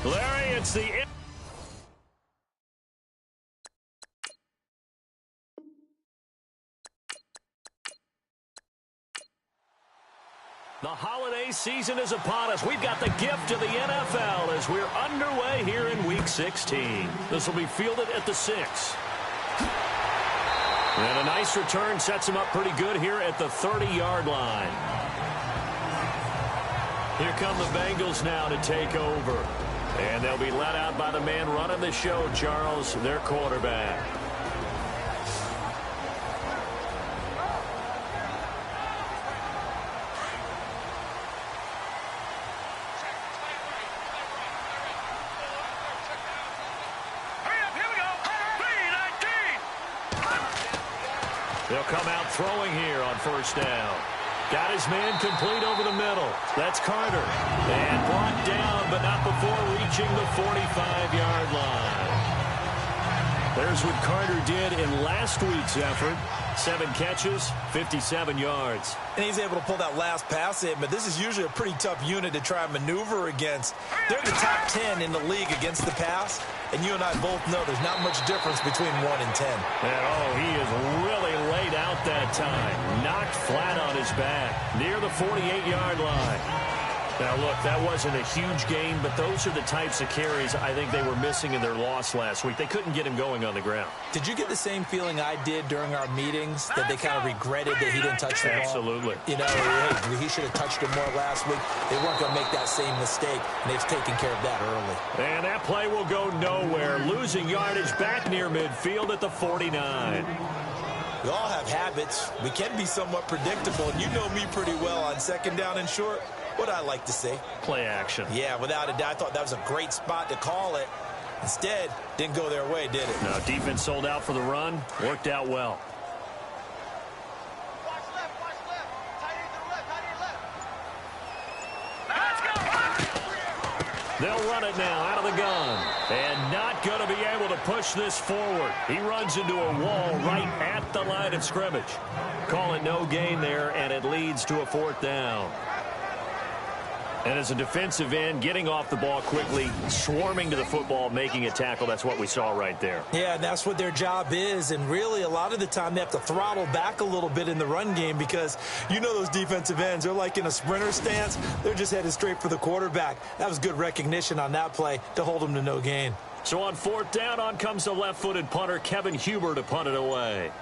Larry, it's the... The holiday season is upon us. We've got the gift of the NFL as we're underway here in Week 16. This will be fielded at the 6. And a nice return sets him up pretty good here at the 30-yard line. Here come the Bengals now to take over. And they'll be let out by the man running the show, Charles, their quarterback. They'll come out throwing here on first down. Got his man complete over the middle. That's Carter. And brought down, but not before reaching the 45-yard line. There's what Carter did in last week's effort. 7 catches, 57 yards. And he's able to pull that last pass in, but this is usually a pretty tough unit to try and maneuver against. They're the top 10 in the league against the pass, and you and I both know there's not much difference between 1 and 10. And, he is really laid out that time. Knocked flat on his back near the 48-yard line. Now, look, that wasn't a huge gain, but those are the types of carries I think they were missing in their loss last week. They couldn't get him going on the ground. Did you get the same feeling I did during our meetings, that they kind of regretted that he didn't touch the ball? Absolutely. You know, hey, he should have touched it more last week. They weren't going to make that same mistake, and they've taken care of that early. And that play will go nowhere. Losing yardage back near midfield at the 49. We all have habits. We can be somewhat predictable, and you know me pretty well on second down and short. What I like to say? Play action. Yeah, without a doubt. I thought that was a great spot to call it. Instead, didn't go their way, did it? No, defense sold out for the run. Worked out well. Watch left, tight end to the left. Let's go! They'll run it now out of the gun. And not going to be able to push this forward. He runs into a wall right at the line of scrimmage. Call it no gain there, and it leads to a 4th down. And as a defensive end, getting off the ball quickly, swarming to the football, making a tackle, that's what we saw right there. Yeah, and that's what their job is. And really, a lot of the time, they have to throttle back a little bit in the run game because you know those defensive ends, they're like in a sprinter stance. They're just headed straight for the quarterback. That was good recognition on that play to hold them to no gain. So on 4th down, on comes the left-footed punter, Kevin Huber, to punt it away.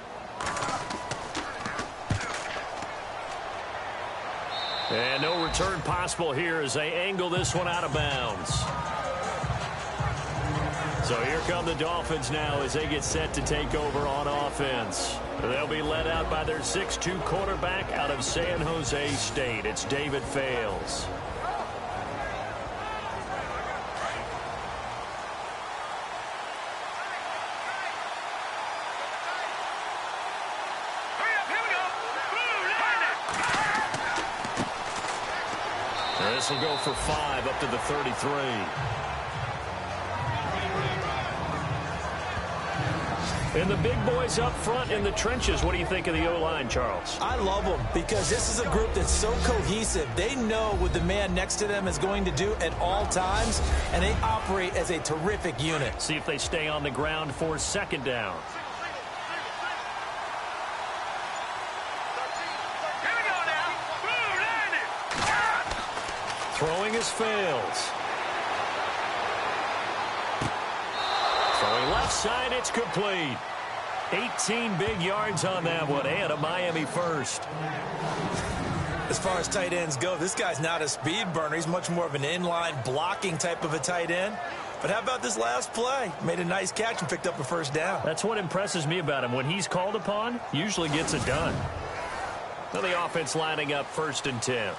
And no return possible here as they angle this one out of bounds. So here come the Dolphins now as they get set to take over on offense. They'll be led out by their 6'2 quarterback out of San Jose State. It's David Fales. This will go for 5 up to the 33. And the big boys up front in the trenches. What do you think of the O-line, Charles? I love them because this is a group that's so cohesive. They know what the man next to them is going to do at all times, and they operate as a terrific unit. See if they stay on the ground for 2nd down. Throwing is Fales. Throwing left side, it's complete. 18 big yards on that one, and a Miami first. As far as tight ends go, this guy's not a speed burner. He's much more of an inline blocking type of a tight end. But how about this last play? Made a nice catch and picked up a 1st down. That's what impresses me about him. When he's called upon, usually gets it done. Now the offense lining up 1st and 10.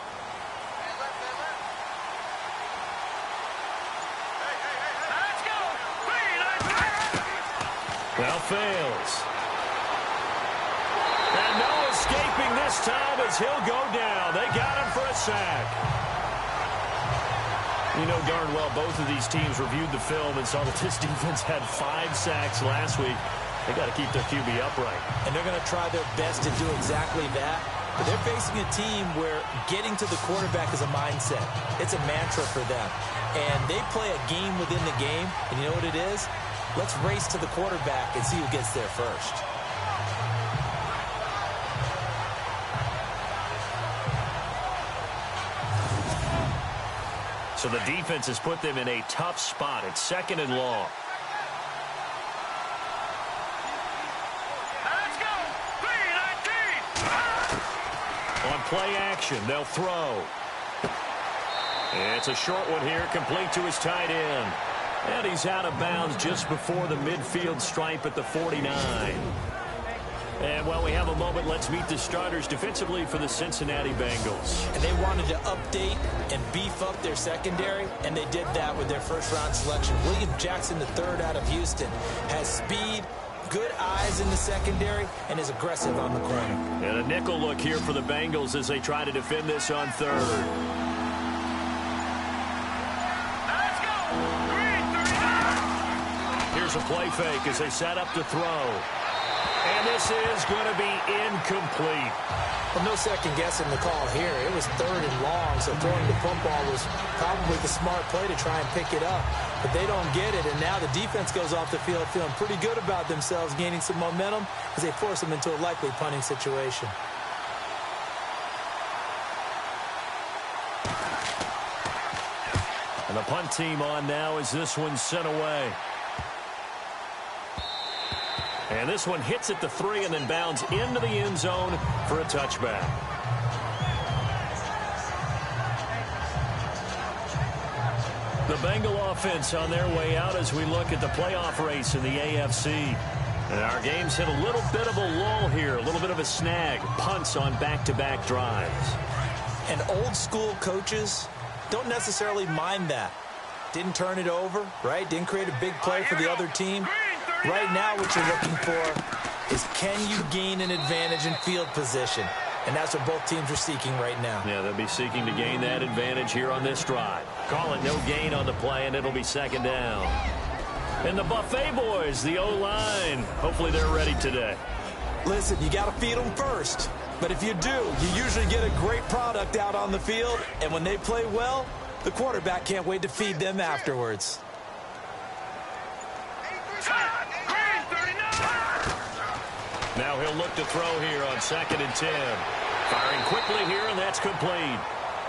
Now Fales. And no escaping this time as he'll go down. They got him for a sack. You know darn well both of these teams reviewed the film and saw that this defense had 5 sacks last week. They got to keep their QB upright. And they're going to try their best to do exactly that. But they're facing a team where getting to the quarterback is a mindset. It's a mantra for them. And they play a game within the game. And you know what it is? Let's race to the quarterback and see who gets there first. So the defense has put them in a tough spot. It's 2nd and long. Let's go. 3-19. On play action, they'll throw. It's a short one here, complete to his tight end. And he's out of bounds just before the midfield stripe at the 49. And while we have a moment, let's meet the starters defensively for the Cincinnati Bengals. And they wanted to update and beef up their secondary, and they did that with their first-round selection. William Jackson III out of Houston has speed, good eyes in the secondary, and is aggressive on the corner. And a nickel look here for the Bengals as they try to defend this on 3rd. Let's go. 3-39. Here's a play fake as they set up to throw. And this is going to be incomplete. Well, no second guessing the call here. It was 3rd and long, so throwing the football was probably the smart play to try and pick it up. But they don't get it, and now the defense goes off the field feeling pretty good about themselves, gaining some momentum as they force them into a likely punting situation. And the punt team on now as this one's sent away. And this one hits at the 3 and then bounds into the end zone for a touchback. The Bengal offense on their way out as we look at the playoff race in the AFC. And our game's hit a little bit of a lull here, a little bit of a snag. Punts on back-to-back drives. And old-school coaches don't necessarily mind that. Didn't turn it over, right? Didn't create a big play for the other team. Right now, what you're looking for is, can you gain an advantage in field position? And that's what both teams are seeking right now. Yeah, they'll be seeking to gain that advantage here on this drive. Call it no gain on the play, and it'll be 2nd down. And the Buffet boys, the O-line, hopefully they're ready today. Listen, you got to feed them first. But if you do, you usually get a great product out on the field. And when they play well, the quarterback can't wait to feed them afterwards. Now he'll look to throw here on 2nd and 10. Firing quickly here, and that's complete.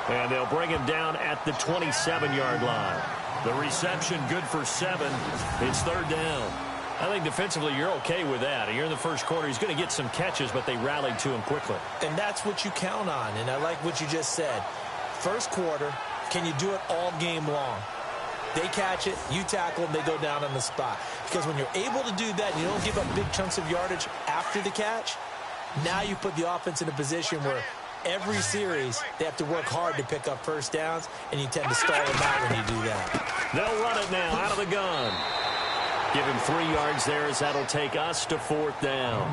And they'll bring him down at the 27-yard line. The reception good for 7. It's 3rd down. I think defensively you're okay with that. Here in the first quarter, he's going to get some catches, but they rallied to him quickly. And that's what you count on, and I like what you just said. First quarter, can you do it all game long? They catch it, you tackle them, they go down on the spot. Because when you're able to do that and you don't give up big chunks of yardage after the catch, now you put the offense in a position where every series they have to work hard to pick up first downs, and you tend to stall them out when you do that. They'll run it now out of the gun. Give him 3 yards there as that'll take us to 4th down.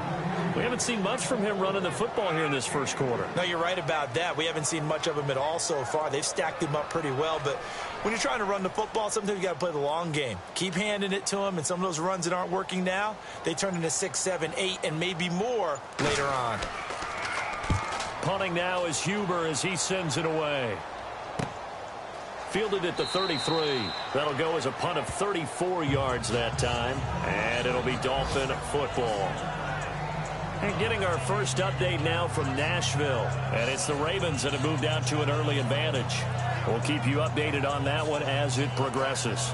We haven't seen much from him running the football here in this first quarter. No, you're right about that. We haven't seen much of him at all so far. They've stacked him up pretty well, but when you're trying to run the football, sometimes you got to play the long game. Keep handing it to him, and some of those runs that aren't working now, they turn into 6, 7, 8, and maybe more later on. Punting now is Huber as he sends it away. Fielded at the 33. That'll go as a punt of 34 yards that time. And it'll be Dolphin football. And getting our first update now from Nashville. And it's the Ravens that have moved out to an early advantage. We'll keep you updated on that one as it progresses.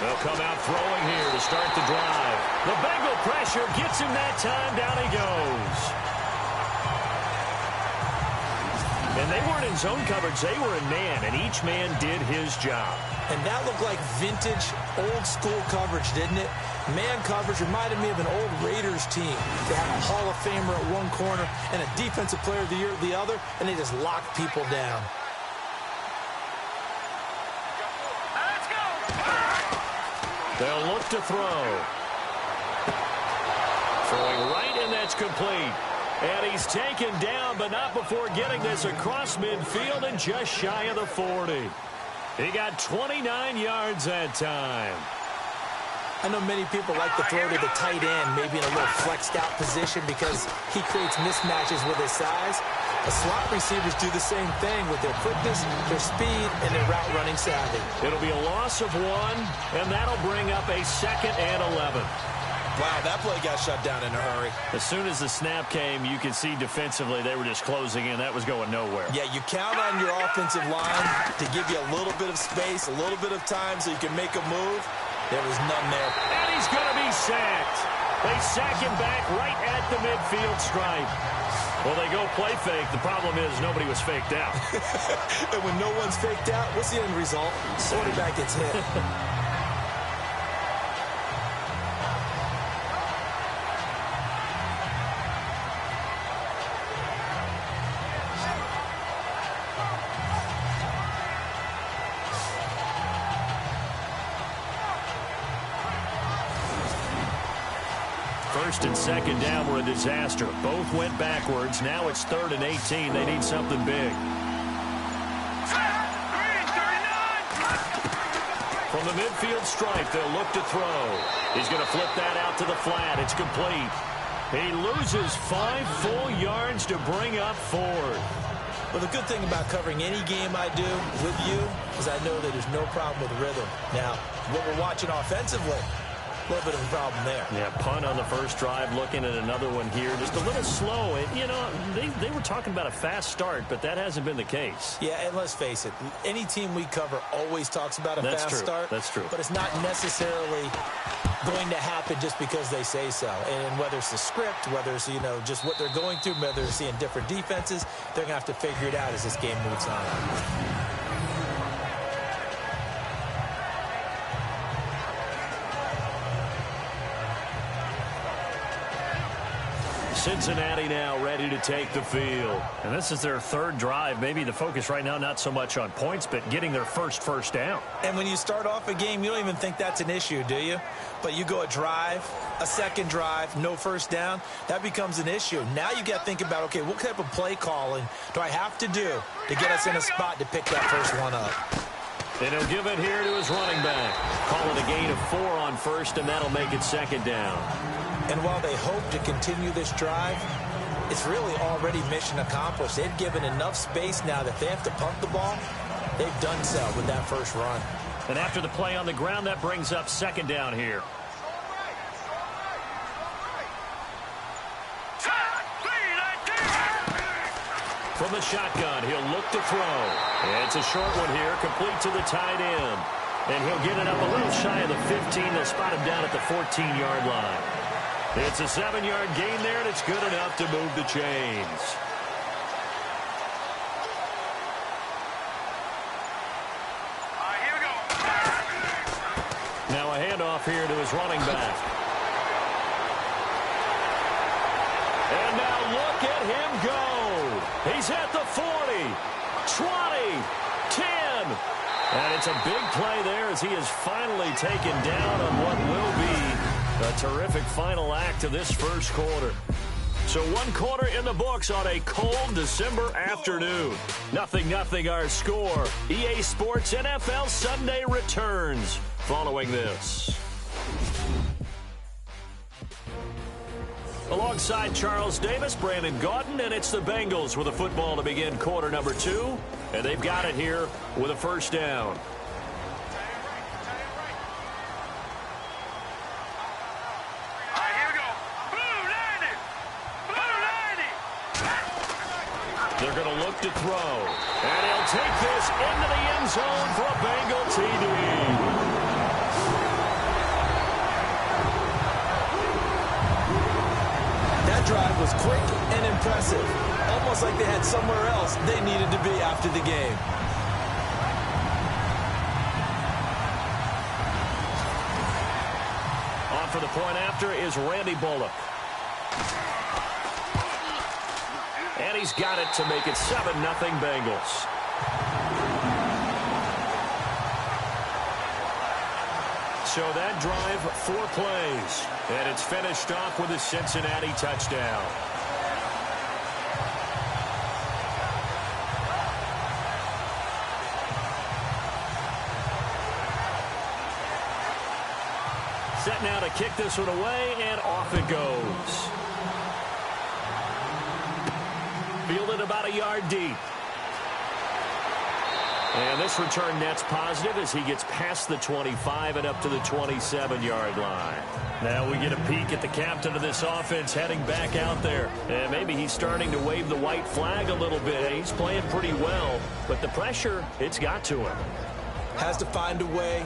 They'll come out throwing here to start the drive. The Bengal pressure gets him that time. Down he goes. And they weren't in zone coverage. They were in man, and each man did his job. And that looked like vintage, old-school coverage, didn't it? Man coverage reminded me of an old Raiders team. They had a Hall of Famer at one corner and a Defensive Player of the Year at the other, and they just locked people down. They'll look to throw. Throwing right, and that's complete. And he's taken down, but not before getting this across midfield and just shy of the 40. He got 29 yards that time. I know many people like to throw to the tight end, maybe in a little flexed out position because he creates mismatches with his size. The slot receivers do the same thing with their quickness, their speed, and their route running savvy. It'll be a loss of 1, and that'll bring up a 2nd and 11. Wow, that play got shut down in a hurry. As soon as the snap came, you could see defensively they were just closing in. That was going nowhere. Yeah, you count on your offensive line to give you a little bit of space, a little bit of time so you can make a move. There was none there. And he's going to be sacked. They sack him back right at the midfield stripe. Well, they go play fake. The problem is nobody was faked out. And when no one's faked out, what's the end result? Quarterback gets hit. First and second down were a disaster. Both went backwards. Now it's 3rd and 18. They need something big. From the midfield stripe, they'll look to throw. He's going to flip that out to the flat. It's complete. He loses 5 full yards to bring up 4. Well, the good thing about covering any game I do with you is I know that there's no problem with rhythm. Now, what we're watching offensively, a little bit of a problem there. Yeah, punt on the first drive, looking at another one here. Just a little slow. And, you know, they were talking about a fast start, but that hasn't been the case. Yeah, and let's face it, any team we cover always talks about a fast start. That's true. But it's not necessarily going to happen just because they say so. And whether it's the script, whether it's, you know, just what they're going through, whether they're seeing different defenses, they're going to have to figure it out as this game moves on. Cincinnati now ready to take the field. And this is their 3rd drive. Maybe the focus right now not so much on points, but getting their first down. And when you start off a game, you don't even think that's an issue, do you? But you go a drive, a second drive, no first down, that becomes an issue. Now you got to think about, okay, what type of play calling do I have to do to get us in a spot to pick that first one up? And he'll give it here to his running back. Call it a gain of 4 on first, and that'll make it 2nd down. And while they hope to continue this drive, it's really already mission accomplished. They've given enough space now that they have to pump the ball. They've done so with that first run. And after the play on the ground, that brings up 2nd down here. From the shotgun, he'll look to throw. It's a short one here, complete to the tight end. And he'll get it up a little shy of the 15. They'll spot him down at the 14-yard line. It's a 7-yard gain there, and it's good enough to move the chains. Here we go. Now a handoff here to his running back. And now look at him go. He's at the 40, 20, 10. And it's a big play there as he is finally taken down on what will be a terrific final act of this first quarter. So 1 quarter in the books on a cold December afternoon. 0-0 our score. EA Sports NFL Sunday returns following this. Alongside Charles Davis, Brandon Gaudin, and it's the Bengals with a football to begin quarter number 2. And they've got it here with a first down. Here we go. Blue 90. Blue 90. They're going to look to throw. And he'll take this into the end zone for a Bengal TD. Drive was quick and impressive, almost like they had somewhere else they needed to be after the game. On for the point after is Randy Bullock. And he's got it to make it 7-0 Bengals. So that drive, 4 plays. And it's finished off with a Cincinnati touchdown. now to kick this one away, and off it goes. Fielded about a yard deep. And this return net's positive as he gets past the 25 and up to the 27-yard line. Now we get a peek at the captain of this offense heading back out there. And maybe he's starting to wave the white flag a little bit. He's playing pretty well, but the pressure, it's got to him. Has to find a way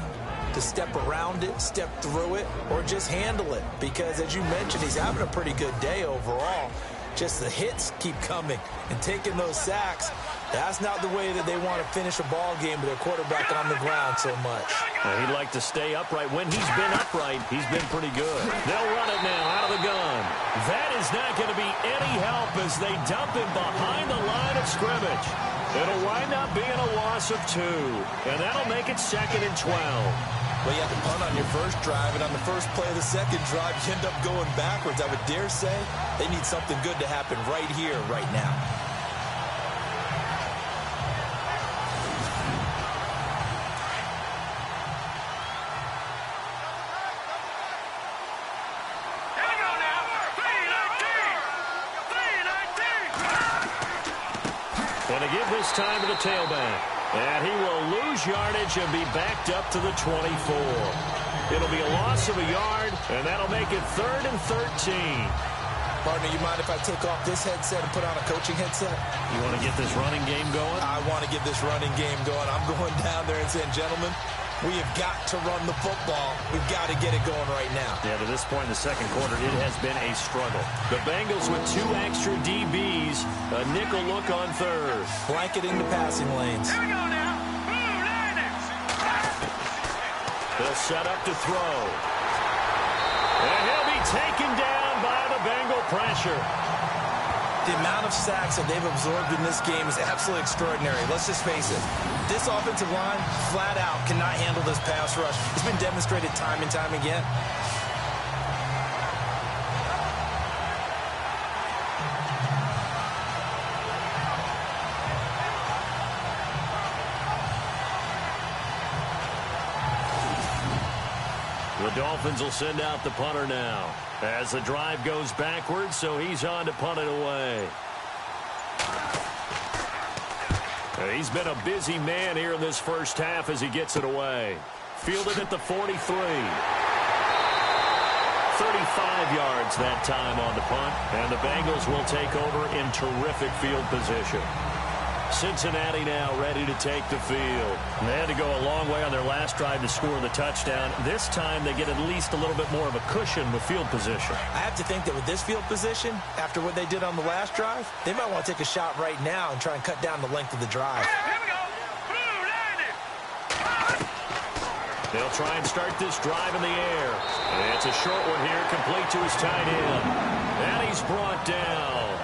to step around it, step through it, or just handle it. Because as you mentioned, he's having a pretty good day overall. Just the hits keep coming and taking those sacks. That's not the way that they want to finish a ball game with their quarterback on the ground so much. He'd like to stay upright. When he's been upright, he's been pretty good. They'll run it now out of the gun. That is not going to be any help as they dump him behind the line of scrimmage. It'll wind up being a loss of 2, and that'll make it 2nd and 12. Well, you had to punt on your first drive, and on the first play of the second drive, you end up going backwards. I would dare say they need something good to happen right here, right now. And to give this time to the tailback. And he will lose yardage and be backed up to the 24. It'll be a loss of a yard, and that'll make it 3rd and 13. Partner, you mind if I take off this headset and put on a coaching headset? You want to get this running game going? I want to get this running game going. I'm going down there and saying, gentlemen, we have got to run the football. We've got to get it going right now. Yeah, to this point in the second quarter, it has been a struggle. The Bengals with 2 extra DBs, a nickel look on third. Blanketing the passing lanes. Here we go now. Blue Niners. They'll set up to throw. And he'll be taken down by the Bengal pressure. The amount of sacks that they've absorbed in this game is absolutely extraordinary. Let's just face it. This offensive line, flat out, cannot handle this pass rush. It's been demonstrated time and time again. The Dolphins will send out the punter now as the drive goes backwards, so he's on to punt it away. He's been a busy man here in this first half as he gets it away. Fielded at the 43. 35 yards that time on the punt, and the Bengals will take over in terrific field position. Cincinnati now ready to take the field. They had to go a long way on their last drive to score the touchdown. This time they get at least a little bit more of a cushion with field position. I have to think that with this field position, after what they did on the last drive, they might want to take a shot right now and try and cut down the length of the drive. Here we go. Blue Niners. They'll try and start this drive in the air. It's a short one here, complete to his tight end. And he's brought down.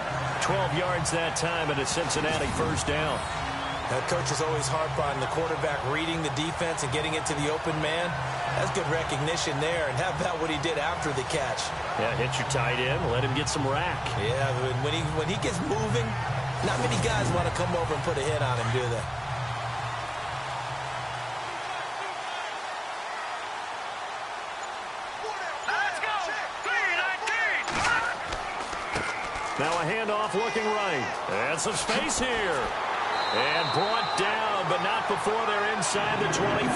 12 yards that time, and a Cincinnati first down. That coach is always harp on the quarterback reading the defense and getting into the open man. That's good recognition there. And how about what he did after the catch? Yeah, hit your tight end, let him get some rack. Yeah, when he gets moving, not many guys want to come over and put a hit on him, do they? Now a handoff looking right. And some space here. And brought down, but not before they're inside the 25.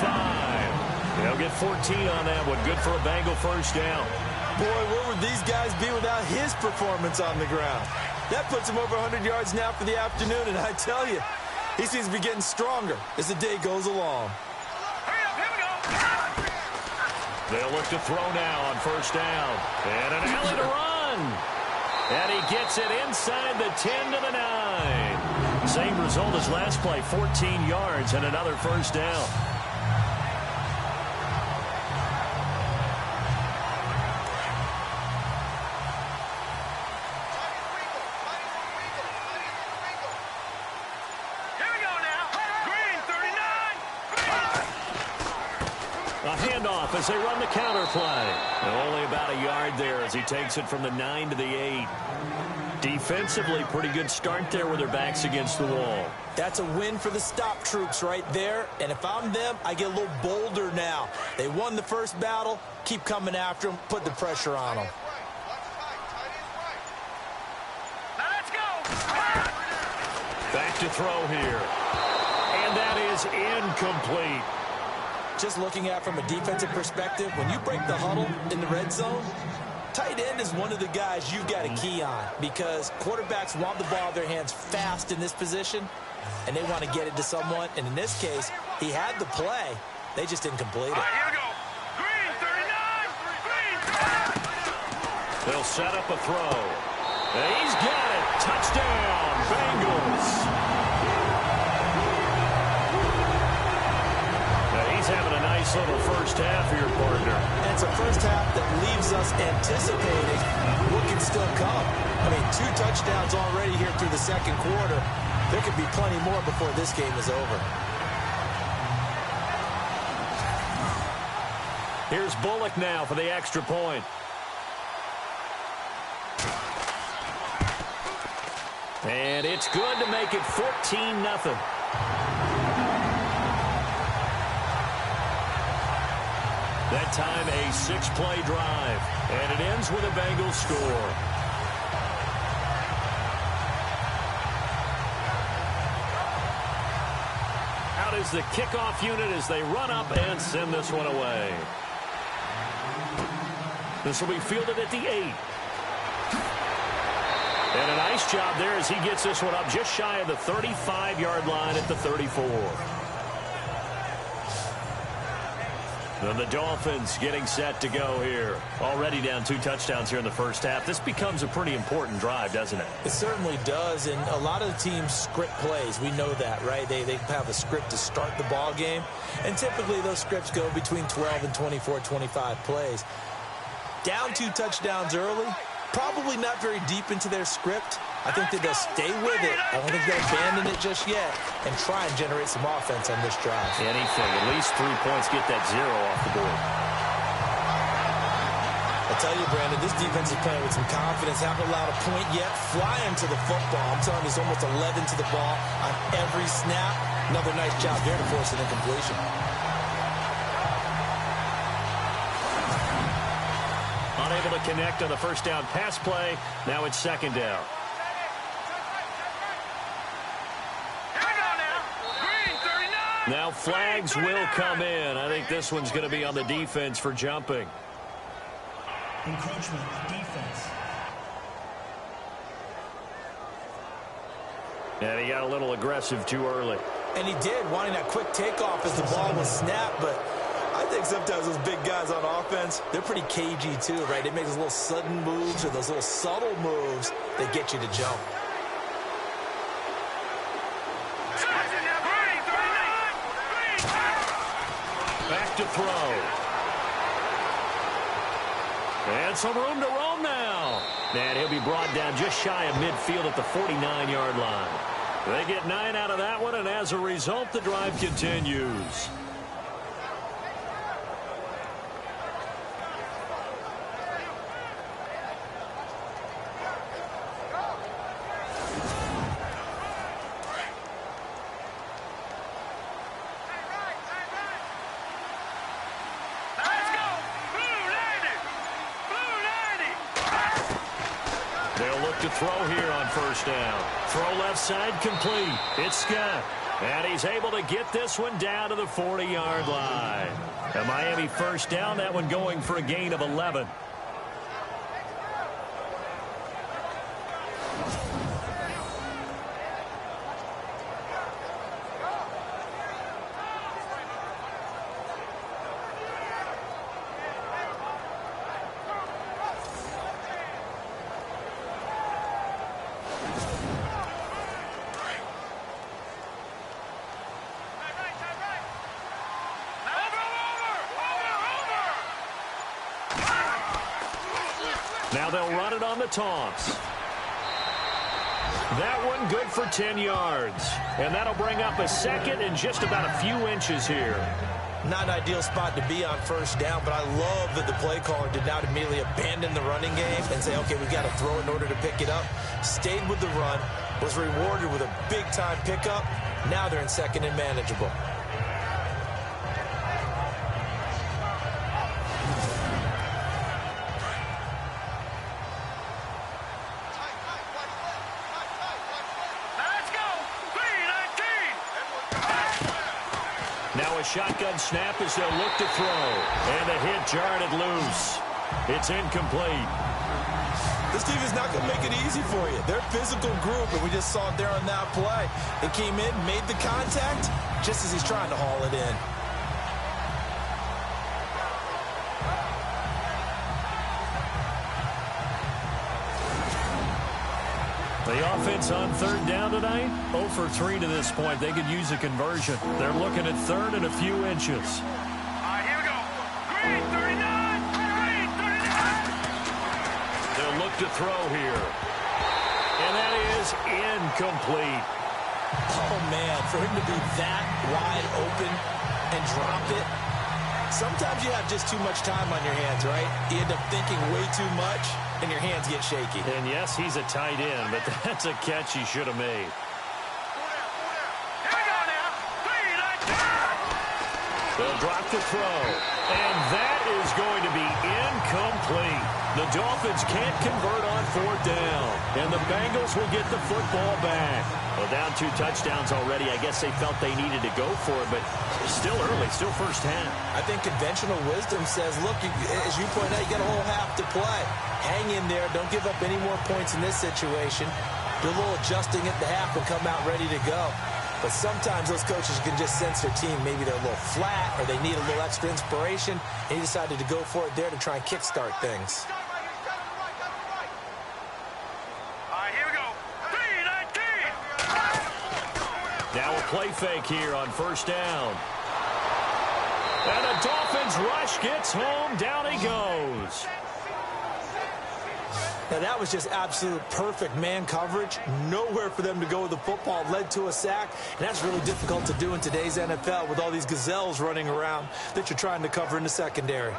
They'll get 14 on that one. Good for a Bengal first down. Boy, where would these guys be without his performance on the ground? That puts him over 100 yards now for the afternoon, and I tell you, he seems to be getting stronger as the day goes along. Hurry up, here we go. They'll look to throw now on first down. And an alley to run. And he gets it inside the 10 to the 9. Same result as last play, 14 yards and another first down. A handoff as they run the counter play. Only about a yard there as he takes it from the 9 to the 8. Defensively, pretty good start there with their backs against the wall. That's a win for the stop troops right there. And if I'm them, I get a little bolder now. They won the first battle. Keep coming after them. Put the pressure on them. Let's go. Back to throw here. And that is incomplete. Just looking at it from a defensive perspective, when you break the huddle in the red zone, tight end is one of the guys you've got to key on because quarterbacks want the ball in their hands fast in this position, and they want to get it to someone. And in this case, he had the play. They just didn't complete it. All right, here we go. Green 39. Green 39. They'll set up a throw. And he's got it. Touchdown, Bengals. He's having a nice little first half here, partner. And it's a first half that leaves us anticipating what can still come. I mean, 2 touchdowns already here through the second quarter. There could be plenty more before this game is over. Here's Bullock now for the extra point. And it's good to make it 14-0. That time a 6-play drive, and it ends with a Bengals score. Out is the kickoff unit as they run up and send this one away. This will be fielded at the 8. And a nice job there as he gets this one up just shy of the 35-yard line at the 34. And the Dolphins getting set to go here. Already down 2 touchdowns here in the first half. This becomes a pretty important drive, doesn't it? It certainly does, and a lot of the teams script plays. We know that, right? They have a script to start the ball game, and typically those scripts go between 12 and 24, 25 plays. Down 2 touchdowns early, probably not very deep into their script. I think that they'll stay with it. I don't think they'll abandon it just yet and try and generate some offense on this drive. Anything. At least 3 points. Get that 0 off the board. I'll tell you, Brandon, this defense is playing with some confidence. Haven't allowed a point yet. Flying to the football. I'm telling you, there's almost 11 to the ball on every snap. Another nice job there to force an incompletion. Unable to connect on the first down pass play. Now it's second down. Now flags will come in. I think this one's going to be on the defense for jumping. Encroachment, defense. And he got a little aggressive too early. And he did, wanting that quick takeoff as the ball was snapped. But I think sometimes those big guys on offense, they're pretty cagey too, right? They make those little sudden moves or those little subtle moves that get you to jump. Back to throw. And some room to roam now. And he'll be brought down just shy of midfield at the 49-yard line. They get 9 out of that one, and as a result, the drive continues. To throw here on first down. Throw left side complete. It's Scott. And he's able to get this one down to the 40-yard line. A Miami first down, that one going for a gain of 11. Now they'll run it on the toss. That one good for 10 yards. And that'll bring up a second and just about a few inches here. Not an ideal spot to be on first down, but I love that the play caller did not immediately abandon the running game and say, okay, we've got to throw in order to pick it up. Stayed with the run, was rewarded with a big-time pickup. Now they're in second and manageable. Now a shotgun snap as they'll look to throw. And the hit jarred it loose. It's incomplete. This team is not going to make it easy for you. They're a physical group, and we just saw it there on that play. It came in, made the contact, just as he's trying to haul it in. The offense on third down tonight, 0 for 3 to this point. They could use a conversion. They're looking at third and a few inches. Here we go. Green, 39. Green, 39. They'll look to throw here. And that is incomplete. Oh, man, for him to be that wide open and drop it. Sometimes you have just too much time on your hands, right? You end up thinking way too much, and your hands get shaky. And yes, he's a tight end, but that's a catch he should have made. Here we go now. Green, They'll drop the throw. And that is going to be incomplete. The Dolphins can't convert on fourth down. And the Bengals will get the football back. Well, down 2 touchdowns already. I guess they felt they needed to go for it, but still early, still first half. I think conventional wisdom says, look, as you point out, you got a whole half to play. Hang in there. Don't give up any more points in this situation. Do a little adjusting at the half and come out ready to go. But sometimes those coaches can just sense their team. Maybe they're a little flat or they need a little extra inspiration. And he decided to go for it there to try and kickstart things. Here we go. Green, 19. Now a play fake here on first down. And the Dolphins rush gets home. Down he goes. Now, that was just absolute perfect man coverage. Nowhere for them to go with the football. Led to a sack, and that's really difficult to do in today's NFL with all these gazelles running around that you're trying to cover in the secondary.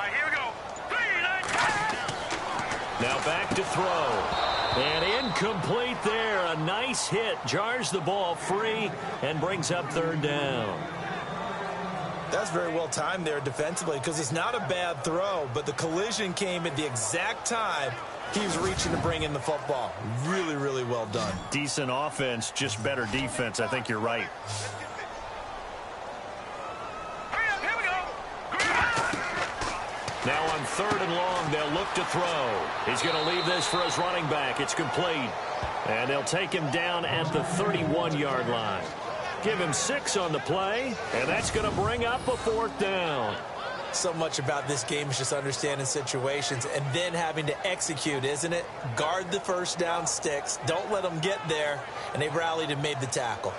Here we go. Green, 19. Now back to throw. And incomplete there. A nice hit. Jars the ball free and brings up third down. That's very well timed there defensively because it's not a bad throw, but the collision came at the exact time he was reaching to bring in the football. Really, really well done. Decent offense, just better defense. I think you're right. Here we go. Now on third and long, they'll look to throw. He's going to leave this for his running back. It's complete. And they'll take him down at the 31-yard line. Give him 6 on the play, and that's going to bring up a fourth down. So much about this game is just understanding situations and then having to execute, isn't it? Guard the first down sticks. Don't let them get there. And they rallied and made the tackle.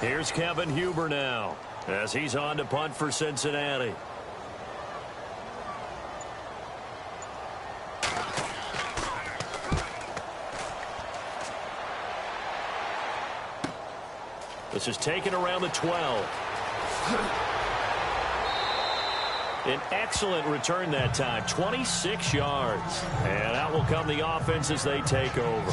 Here's Kevin Huber now as he's on to punt for Cincinnati. This is taken around the 12. An excellent return that time, 26 yards. And out will come the offense as they take over.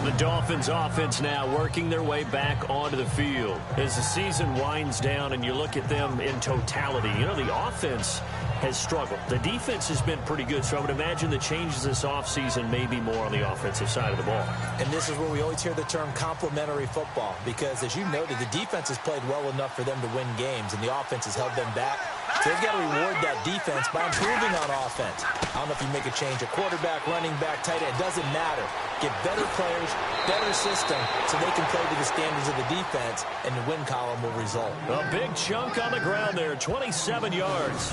The Dolphins offense now working their way back onto the field. As the season winds down and you look at them in totality, you know, the offense has struggled. The defense has been pretty good, so I would imagine the changes this offseason may be more on the offensive side of the ball. And this is where we always hear the term complementary football because, as you noted, the defense has played well enough for them to win games, and the offense has held them back. So they've got to reward that defense by improving on offense. I don't know if you make a change at quarterback, running back, tight end. It doesn't matter. Get better players, better system, so they can play to the standards of the defense, and the win column will result. A big chunk on the ground there, 27 yards.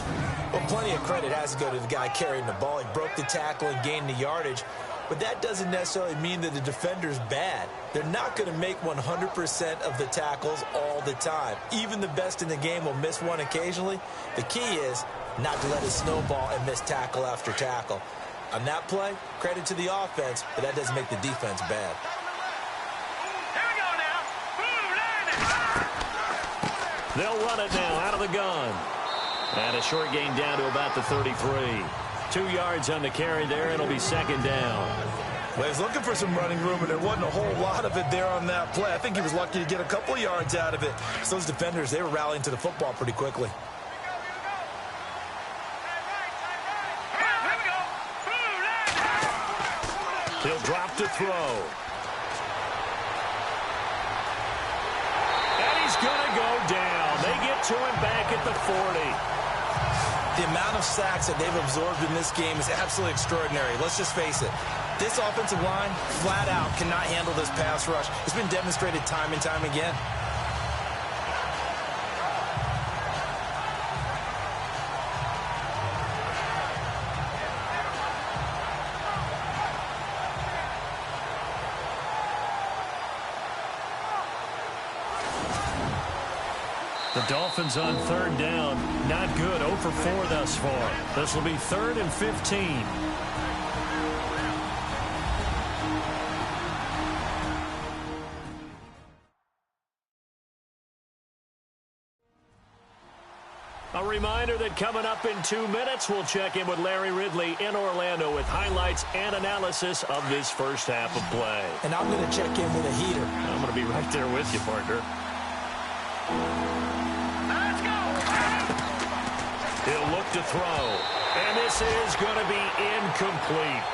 Well, plenty of credit has to go to the guy carrying the ball. He broke the tackle and gained the yardage. But that doesn't necessarily mean that the defender's bad. They're not going to make 100% of the tackles all the time. Even the best in the game will miss one occasionally. The key is not to let it snowball and miss tackle after tackle. On that play, credit to the offense, but that doesn't make the defense bad. Here we go now. Boom, They'll run it now out of the gun. And a short gain down to about the 33. 2 yards on the carry there, and it'll be second down. Well, he's looking for some running room, and there wasn't a whole lot of it there on that play. I think he was lucky to get a couple of yards out of it. So those defenders, they were rallying to the football pretty quickly. He'll drop to throw. And he's going to go down. They get to him back at the 40. The amount of sacks that they've absorbed in this game is absolutely extraordinary. Let's just face it. This offensive line, flat out, cannot handle this pass rush. It's been demonstrated time and time again. The Dolphins on third down. Not good. 0 for 4 thus far. This will be 3rd and 15. A reminder that coming up in 2 minutes, we'll check in with Larry Ridley in Orlando with highlights and analysis of this first half of play. And I'm going to check in with a heater. I'm going to be right there with you, partner. He'll look to throw. And this is going to be incomplete.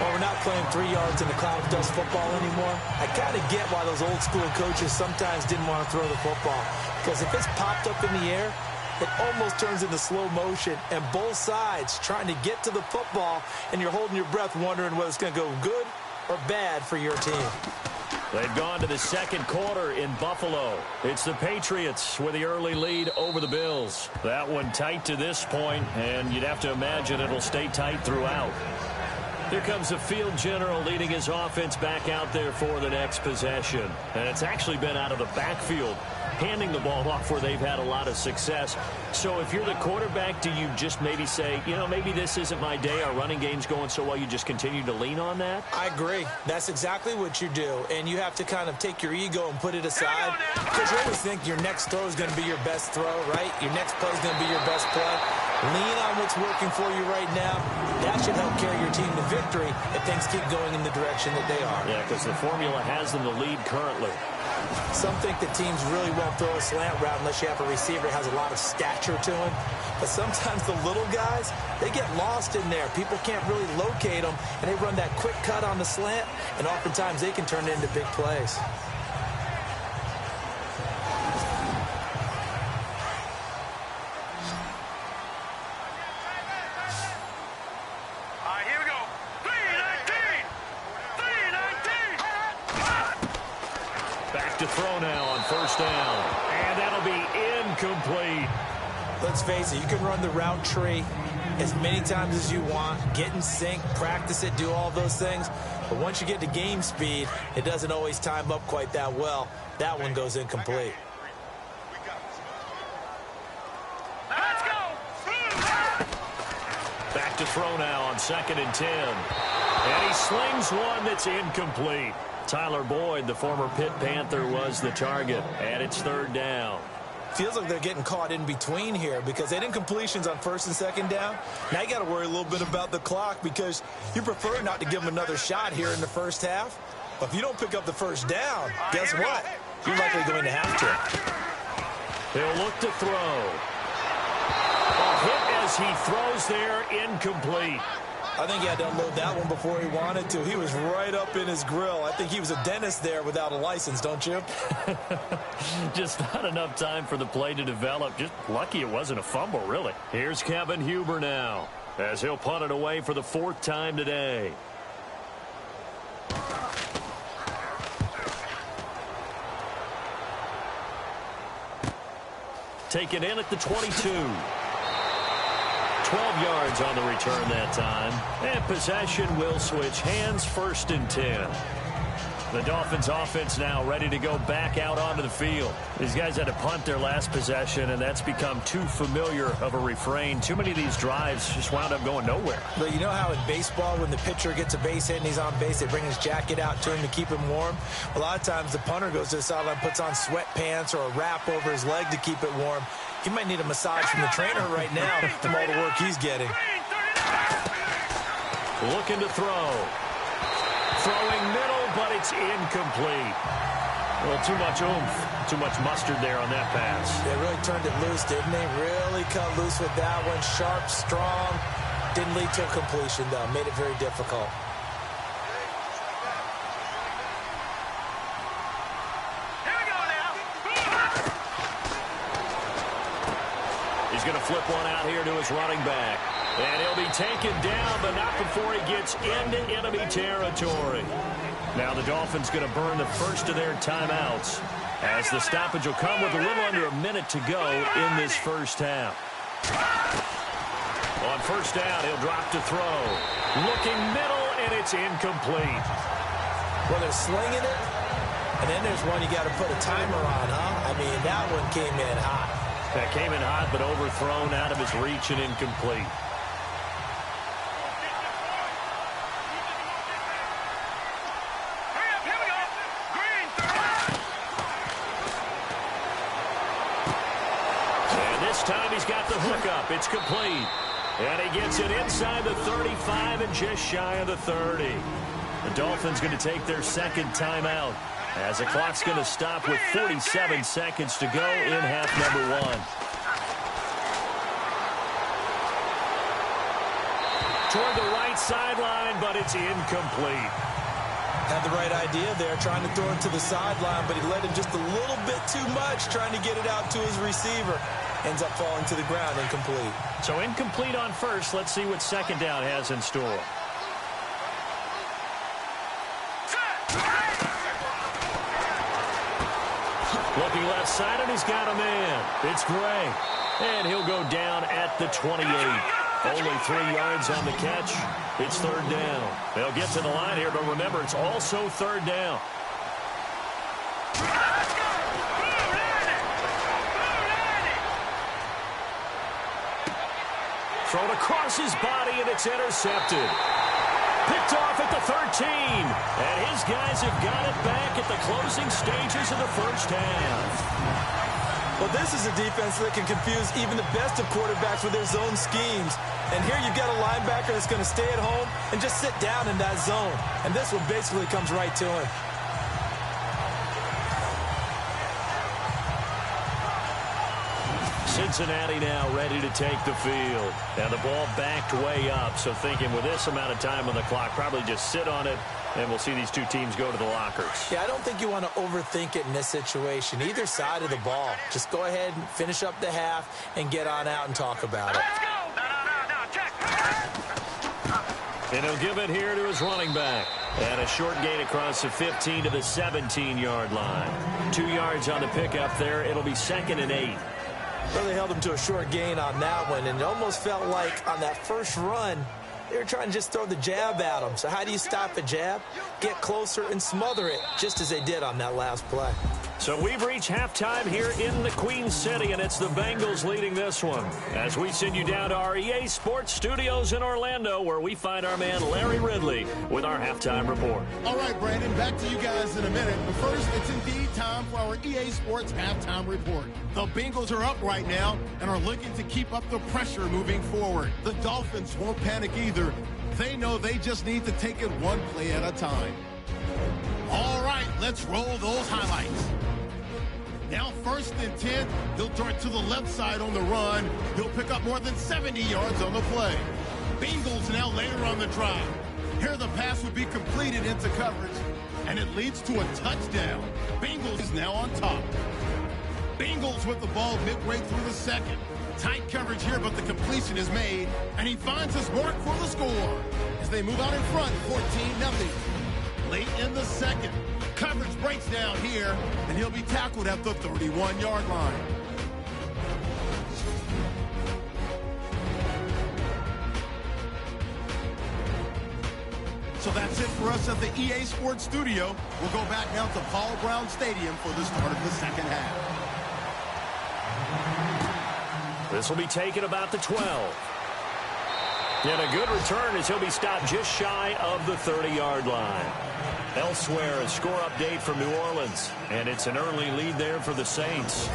Well, we're not playing 3 yards in the cloud of dust football anymore. I kind of get why those old school coaches sometimes didn't want to throw the football. Because if it's popped up in the air, it almost turns into slow motion. And both sides trying to get to the football, and you're holding your breath wondering whether it's going to go good or bad for your team. They've gone to the second quarter in Buffalo. It's the Patriots with the early lead over the Bills. That one tight to this point, and you'd have to imagine it'll stay tight throughout. Here comes the field general leading his offense back out there for the next possession. And it's actually been out of the backfield, handing the ball off where they've had a lot of success. So if you're the quarterback, do you just maybe say, you know, maybe this isn't my day, our running game's going so well, you just continue to lean on that? I agree. That's exactly what you do. And you have to kind of take your ego and put it aside. Because you always think your next throw is going to be your best throw, right? Your next play is going to be your best play. Lean on what's working for you right now. That should help carry your team to victory if things keep going in the direction that they are. Yeah, because the formula has them the lead currently. Some think that teams really won't throw a slant route unless you have a receiver that has a lot of stature to him. But sometimes the little guys, they get lost in there. People can't really locate them, and they run that quick cut on the slant, and oftentimes they can turn it into big plays. To throw now on first down. And that'll be incomplete. Let's face it, you can run the route tree as many times as you want, get in sync, practice it, do all those things. But once you get to game speed, it doesn't always time up quite that well. That one goes incomplete. Let's go. Back to throw now on 2nd and 10. And he slings one that's incomplete. Tyler Boyd, the former Pitt Panther, was the target, and it's 3rd down. Feels like they're getting caught in between here because they didn't completions on 1st and 2nd down. Now you got to worry a little bit about the clock because you prefer not to give them another shot here in the first half. But if you don't pick up the first down, guess what? You're likely going to have to. He'll look to throw. A hit as he throws there, incomplete. I think he had to unload that one before he wanted to. He was right up in his grill. I think he was a dentist there without a license, don't you? Just not enough time for the play to develop. Just lucky it wasn't a fumble, really. Here's Kevin Huber now, as he'll punt it away for the 4th time today. Taken in at the 22. 12 yards on the return that time. And possession will switch hands, 1st and 10. The Dolphins offense now ready to go back out onto the field. These guys had to punt their last possession, and that's become too familiar of a refrain. Too many of these drives just wound up going nowhere. But you know how in baseball, when the pitcher gets a base hit and he's on base, they bring his jacket out to him to keep him warm? A lot of times the punter goes to the sideline, puts on sweatpants or a wrap over his leg to keep it warm. He might need a massage from the trainer right now from all the work he's getting. Looking to throw. Throwing middle, but it's incomplete. Well, too much oomph, too much mustard there on that pass. They really turned it loose, didn't they? Really cut loose with that one. Sharp, strong. Didn't lead to a completion, though. Made it very difficult. He's going to flip one out here to his running back. And he'll be taken down, but not before he gets into enemy territory. Now the Dolphins going to burn the first of their timeouts, as the stoppage will come with a little under a minute to go in this first half. On 1st down, he'll drop to throw. Looking middle, and it's incomplete. Well, they're slinging it, and then there's one you got to put a timer on, huh? I mean, that one came in hot. That came in hot, but overthrown, out of his reach, and incomplete. And this time he's got the hookup. It's complete. And he gets it inside the 35 and just shy of the 30. The Dolphins going to take their 2nd timeout, as the clock's going to stop with 47 seconds to go in half number 1. Toward the right sideline, but it's incomplete. Had the right idea there, trying to throw it to the sideline, but he let him just a little bit too much, trying to get it out to his receiver. Ends up falling to the ground, incomplete. So incomplete on 1st. Let's see what 2nd down has in store. Looking left side, and he's got a man. It's Gray. And he'll go down at the 28. Only 3 yards on the catch. It's 3rd down. They'll get to the line here, but remember, it's also 3rd down. Thrown across his body, and it's intercepted. Picked off at the 13. And his guys have got it back at the closing stages of the first half. Well, this is a defense that can confuse even the best of quarterbacks with their zone schemes. And here you've got a linebacker that's going to stay at home and just sit down in that zone. And this one basically comes right to him. Cincinnati now ready to take the field. Now the ball backed way up, so thinking with this amount of time on the clock, probably just sit on it, and we'll see these two teams go to the lockers. Yeah, I don't think you want to overthink it in this situation. Either side of the ball. Just go ahead and finish up the half and get on out and talk about it. Let's go! No, check! And he'll give it here to his running back. And a short gain across the 15 to the 17-yard line. 2 yards on the pickup there. It'll be 2nd and 8. Well, they held him to a short gain on that one, and it almost felt like on that first run, they were trying to just throw the jab at him. So how do you stop a jab? Get closer and smother it, just as they did on that last play. So we've reached halftime here in the Queen City, and it's the Bengals leading this one. As we send you down to our EA Sports Studios in Orlando, where we find our man Larry Ridley with our halftime report. All right, Brandon, back to you guys in a minute. But first, it's indeed time for our EA Sports halftime report. The Bengals are up right now and are looking to keep up the pressure moving forward. The Dolphins won't panic either. They know they just need to take it one play at a time. All right, let's roll those highlights. Now 1st and 10, he'll dart to the left side on the run. He'll pick up more than 70 yards on the play. Bengals now later on the drive. Here the pass would be completed into coverage, and it leads to a touchdown. Bengals is now on top. Bengals with the ball midway through the second. Tight coverage here, but the completion is made, and he finds his mark for the score as they move out in front, 14-0. Late in the second, coverage breaks down here, and he'll be tackled at the 31-yard line. So that's it for us at the EA Sports Studio. We'll go back now to Paul Brown Stadium for the start of the second half. This will be taken about the 12. And a good return as he'll be stopped just shy of the 30-yard line. Elsewhere, a score update from New Orleans. And it's an early lead there for the Saints.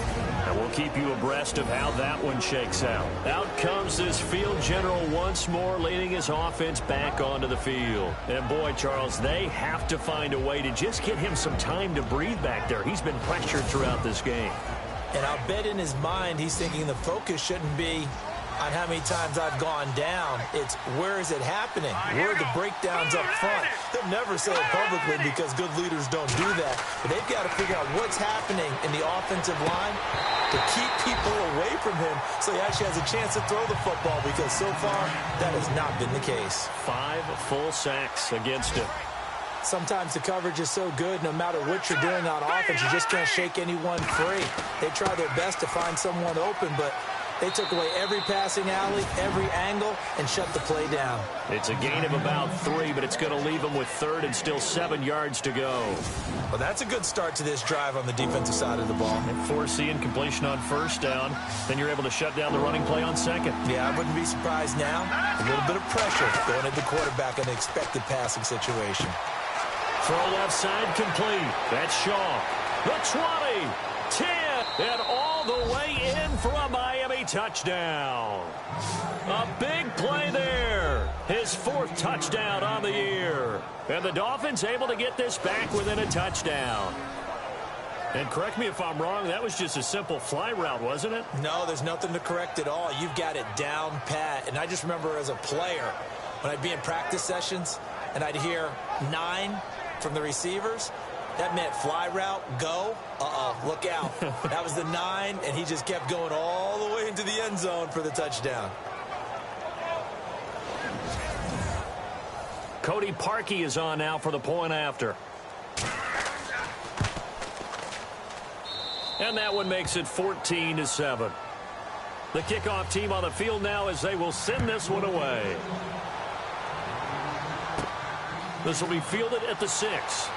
And we'll keep you abreast of how that one shakes out. Out comes this field general once more, leading his offense back onto the field. And boy, Charles, they have to find a way to just get him some time to breathe back there. He's been pressured throughout this game. And I'll bet in his mind he's thinking the focus shouldn't be on how many times I've gone down. It's where is it happening? Where are the breakdowns up front? They'll never say it publicly because good leaders don't do that. But they've got to figure out what's happening in the offensive line to keep people away from him so he actually has a chance to throw the football, because so far that has not been the case. 5 full sacks against him. Sometimes the coverage is so good, no matter what you're doing on offense, you just can't shake anyone free. They try their best to find someone open, but they took away every passing alley, every angle, and shut the play down. It's a gain of about 3, but it's going to leave them with 3rd and still 7 yards to go. Well, that's a good start to this drive on the defensive side of the ball. And forcing completion on 1st down, then you're able to shut down the running play on 2nd. Yeah, I wouldn't be surprised now. A little bit of pressure going at the quarterback in the expected passing situation. Throw left side complete. That's Shaw. The 20, 10, and all the way in for a Miami touchdown. A big play there. His 4th touchdown on the year. And the Dolphins able to get this back within a touchdown. And correct me if I'm wrong, that was just a simple fly route, wasn't it? No, there's nothing to correct at all. You've got it down pat. And I just remember as a player, when I'd be in practice sessions and I'd hear 9 from the receivers, that meant fly route, go, look out. That was the 9, and he just kept going all the way into the end zone for the touchdown. Cody Parkey is on now for the point after. And that one makes it 14-7. The kickoff team on the field now as they will send this one away. This will be fielded at the 6.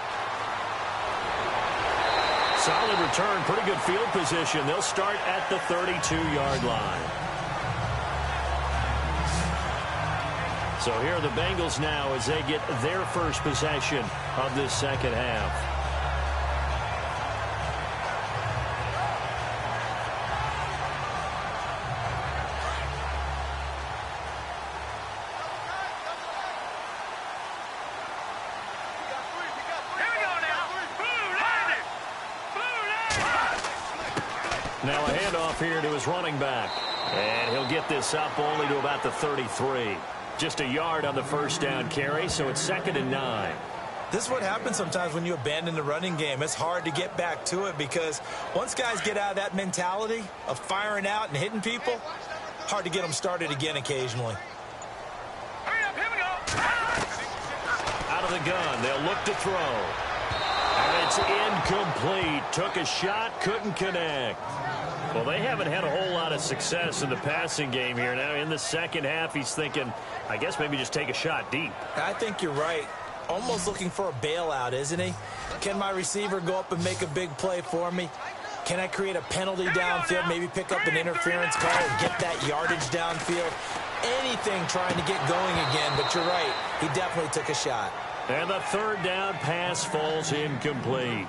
Solid return, pretty good field position. They'll start at the 32-yard line. So here are the Bengals now as they get their first possession of this second half. Now a handoff here to his running back. And he'll get this up only to about the 33. Just a yard on the 1st down carry, so it's 2nd and 9. This is what happens sometimes when you abandon the running game. It's hard to get back to it because once guys get out of that mentality of firing out and hitting people, hard to get them started again occasionally. Hurry up, here we go. Out of the gun, they'll look to throw. And it's incomplete. Took a shot, couldn't connect. Well, they haven't had a whole lot of success in the passing game here. Now in the second half, he's thinking, I guess maybe just take a shot deep. I think you're right. Almost looking for a bailout, isn't he? Can my receiver go up and make a big play for me? Can I create a penalty downfield, maybe pick up an interference call and get that yardage downfield? Anything trying to get going again, but you're right. He definitely took a shot. And the 3rd down pass falls incomplete.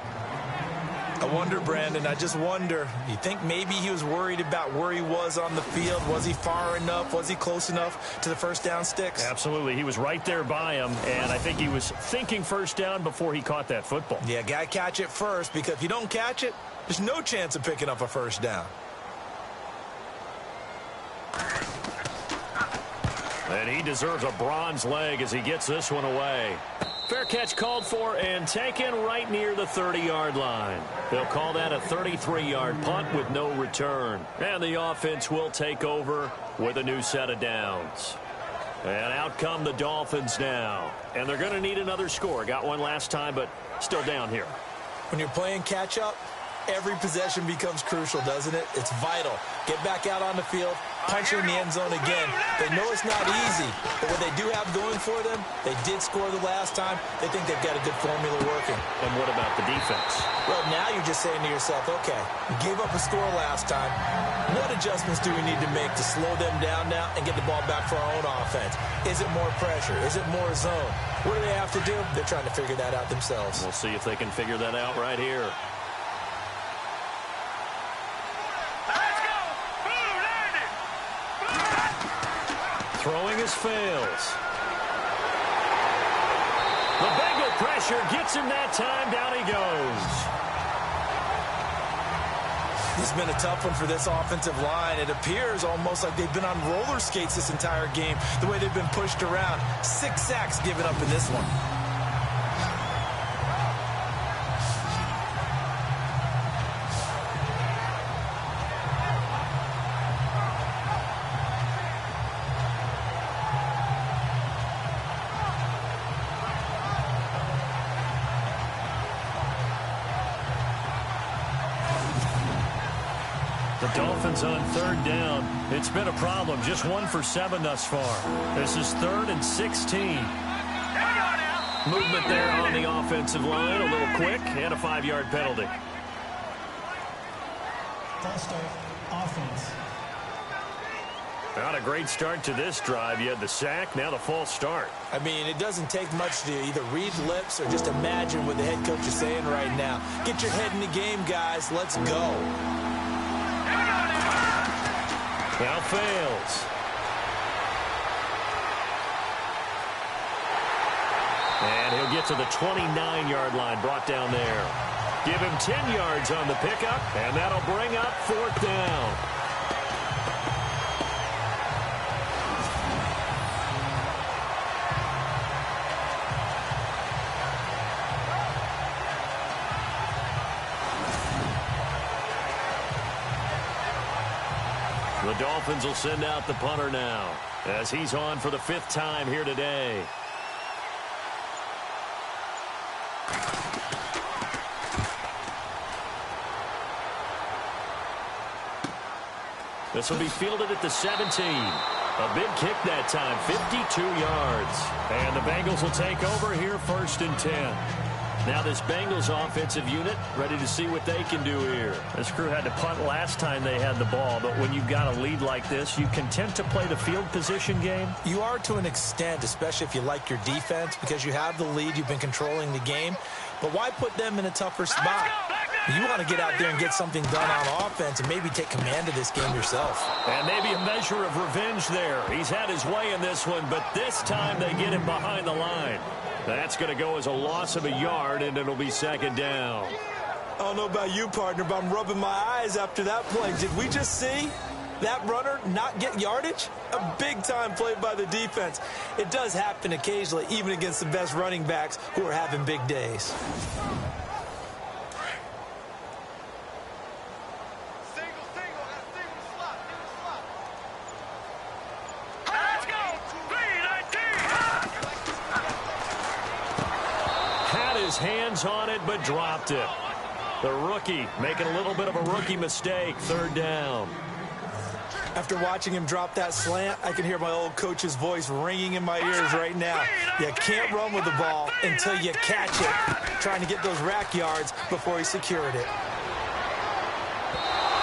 I wonder, Brandon, I just wonder, you think maybe he was worried about where he was on the field? Was he far enough? Was he close enough to the 1st down sticks? Absolutely. He was right there by him, and I think he was thinking 1st down before he caught that football. Yeah, got to catch it first, because if you don't catch it, there's no chance of picking up a 1st down. And he deserves a bronze leg as he gets this one away. Fair catch called for and taken right near the 30-yard line. They'll call that a 33-yard punt with no return. And the offense will take over with a new set of downs. And out come the Dolphins now. And they're going to need another score. Got one last time, but still down here. When you're playing catch-up, every possession becomes crucial, doesn't it? It's vital. Get back out on the field, punch in the end zone again. They know it's not easy, but what they do have going for them, they did score the last time. They think they've got a good formula working. And what about the defense? Well, now you're just saying to yourself, okay, we gave up a score last time. What adjustments do we need to make to slow them down now and get the ball back for our own offense? Is it more pressure? Is it more zone? What do they have to do? They're trying to figure that out themselves. We'll see if they can figure that out right here. Throwing his fails. The Bengal pressure gets him that time. Down he goes. This has been a tough one for this offensive line. It appears almost like they've been on roller skates this entire game, the way they've been pushed around. 6 sacks given up in this one. The Dolphins on 3rd down. It's been a problem. Just 1 for 7 thus far. This is 3rd and 16. Movement there on the offensive line. A little quick and a 5-yard penalty. False start, offense. Not a great start to this drive. You had the sack, now the false start. I mean, it doesn't take much to either read lips or just imagine what the head coach is saying right now. Get your head in the game, guys. Let's go. Now fails. And he'll get to the 29-yard line, brought down there. Give him 10 yards on the pickup, and that'll bring up 4th down. The Dolphins will send out the punter now as he's on for the 5th time here today. This will be fielded at the 17. A big kick that time, 52 yards. And the Bengals will take over here 1st and 10. Now this Bengals offensive unit ready to see what they can do here. This crew had to punt last time they had the ball, but when you've got a lead like this, you content to play the field position game? You are to an extent, especially if you like your defense, because you have the lead, you've been controlling the game. But why put them in a tougher spot? You want to get out there and get something done on offense and maybe take command of this game yourself. And maybe a measure of revenge there. He's had his way in this one, but this time they get him behind the line. That's going to go as a loss of a yard, and it'll be 2nd down. I don't know about you, partner, but I'm rubbing my eyes after that play. Did we just see that runner not get yardage? A big-time play by the defense. It does happen occasionally, even against the best running backs who are having big days. Hands on it, but dropped it. The rookie making a little bit of a rookie mistake. 3rd down. After watching him drop that slant, I can hear my old coach's voice ringing in my ears right now. You can't run with the ball until you catch it. Trying to get those rack yards before he secured it.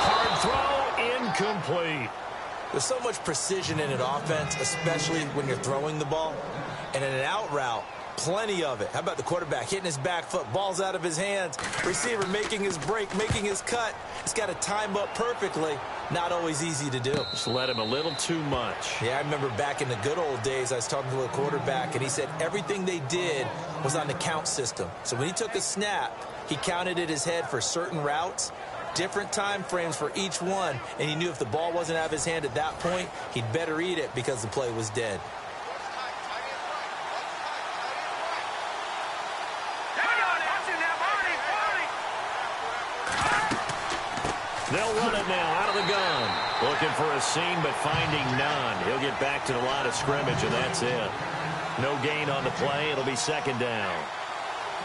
Hard throw, incomplete. There's so much precision in an offense, especially when you're throwing the ball. And in an out route, plenty of it. How about the quarterback hitting his back foot, balls out of his hands, receiver making his break, making his cut. He's got to time up perfectly. Not always easy to do. Just let him a little too much. Yeah, I remember back in the good old days, I was talking to a quarterback, and he said everything they did was on the count system. So when he took a snap, he counted in his head for certain routes, different time frames for each one, and he knew if the ball wasn't out of his hand at that point, he'd better eat it because the play was dead. They'll run it now out of the gun. Looking for a seam, but finding none. He'll get back to the line of scrimmage, and that's it. No gain on the play. It'll be second down.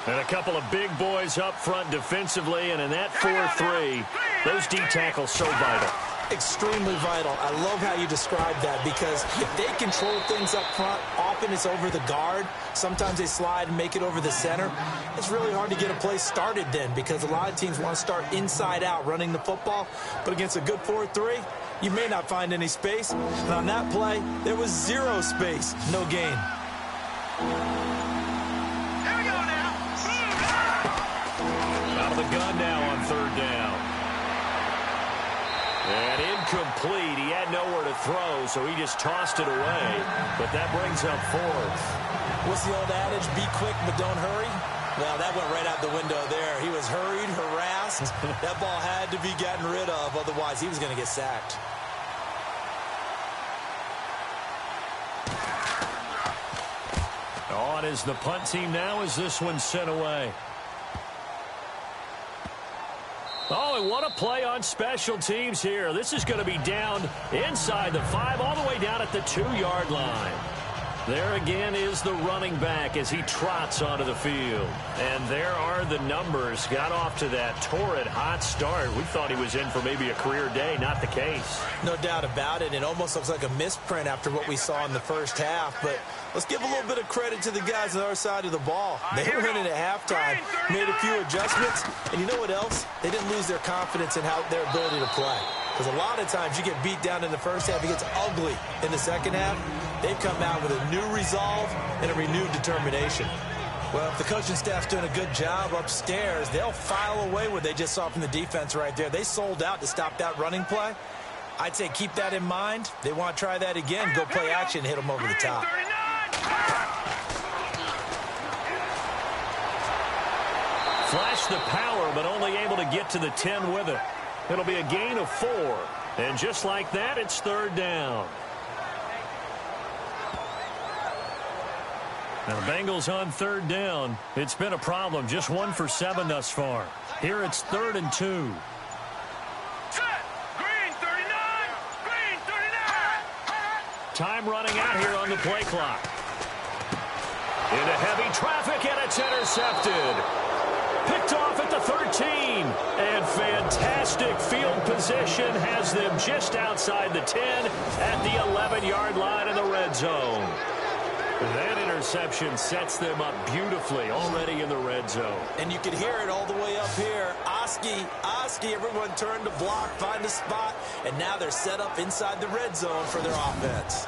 And a couple of big boys up front defensively, and in that 4-3, those D tackles so vital. Extremely vital. I love how you describe that, because if they control things up front, often it's over the guard. Sometimes they slide and make it over the center. It's really hard to get a play started then, because a lot of teams want to start inside out running the football. But against a good 4-3, you may not find any space. And on that play, there was zero space. No gain. Here we go now. Out of the gun now on third down. And incomplete. He had nowhere to throw, so he just tossed it away. But that brings up fourth. What's the old adage? Be quick, but don't hurry. Well, that went right out the window there. He was hurried, harassed. That ball had to be gotten rid of, otherwise he was going to get sacked. On is the punt team now as this one's sent away. Oh, and what a play on special teams here. This is going to be down inside the 5, all the way down at the 2-yard line. There again is the running back as he trots onto the field. And there are the numbers. Got off to that torrid hot start. We thought he was in for maybe a career day. Not the case. No doubt about it. It almost looks like a misprint after what we saw in the first half. But let's give a little bit of credit to the guys on the other side of the ball. They were in it at halftime, made a few adjustments. And you know what else? They didn't lose their confidence in their ability to play. Because a lot of times you get beat down in the first half. It gets ugly in the second half. They've come out with a new resolve and a renewed determination. Well, if the coaching staff's doing a good job upstairs, they'll file away what they just saw from the defense right there. They sold out to stop that running play. I'd say keep that in mind. They want to try that again. Go play action and hit them over the top. Flashed the power, but only able to get to the 10 with it. It'll be a gain of 4. And just like that, it's third down. Now the Bengals on third down. It's been a problem. Just 1 for 7 thus far. Here it's 3rd and 2. Set. Green 39. Green 39. Time running out here on the play clock. Into heavy traffic, and it's intercepted. Picked off at the 13. And fantastic field position has them just outside the 10 at the 11-yard line in the red zone. That interception sets them up beautifully already in the red zone. And you can hear it all the way up here. Oski, everyone turned to block, find a spot, and now they're set up inside the red zone for their offense.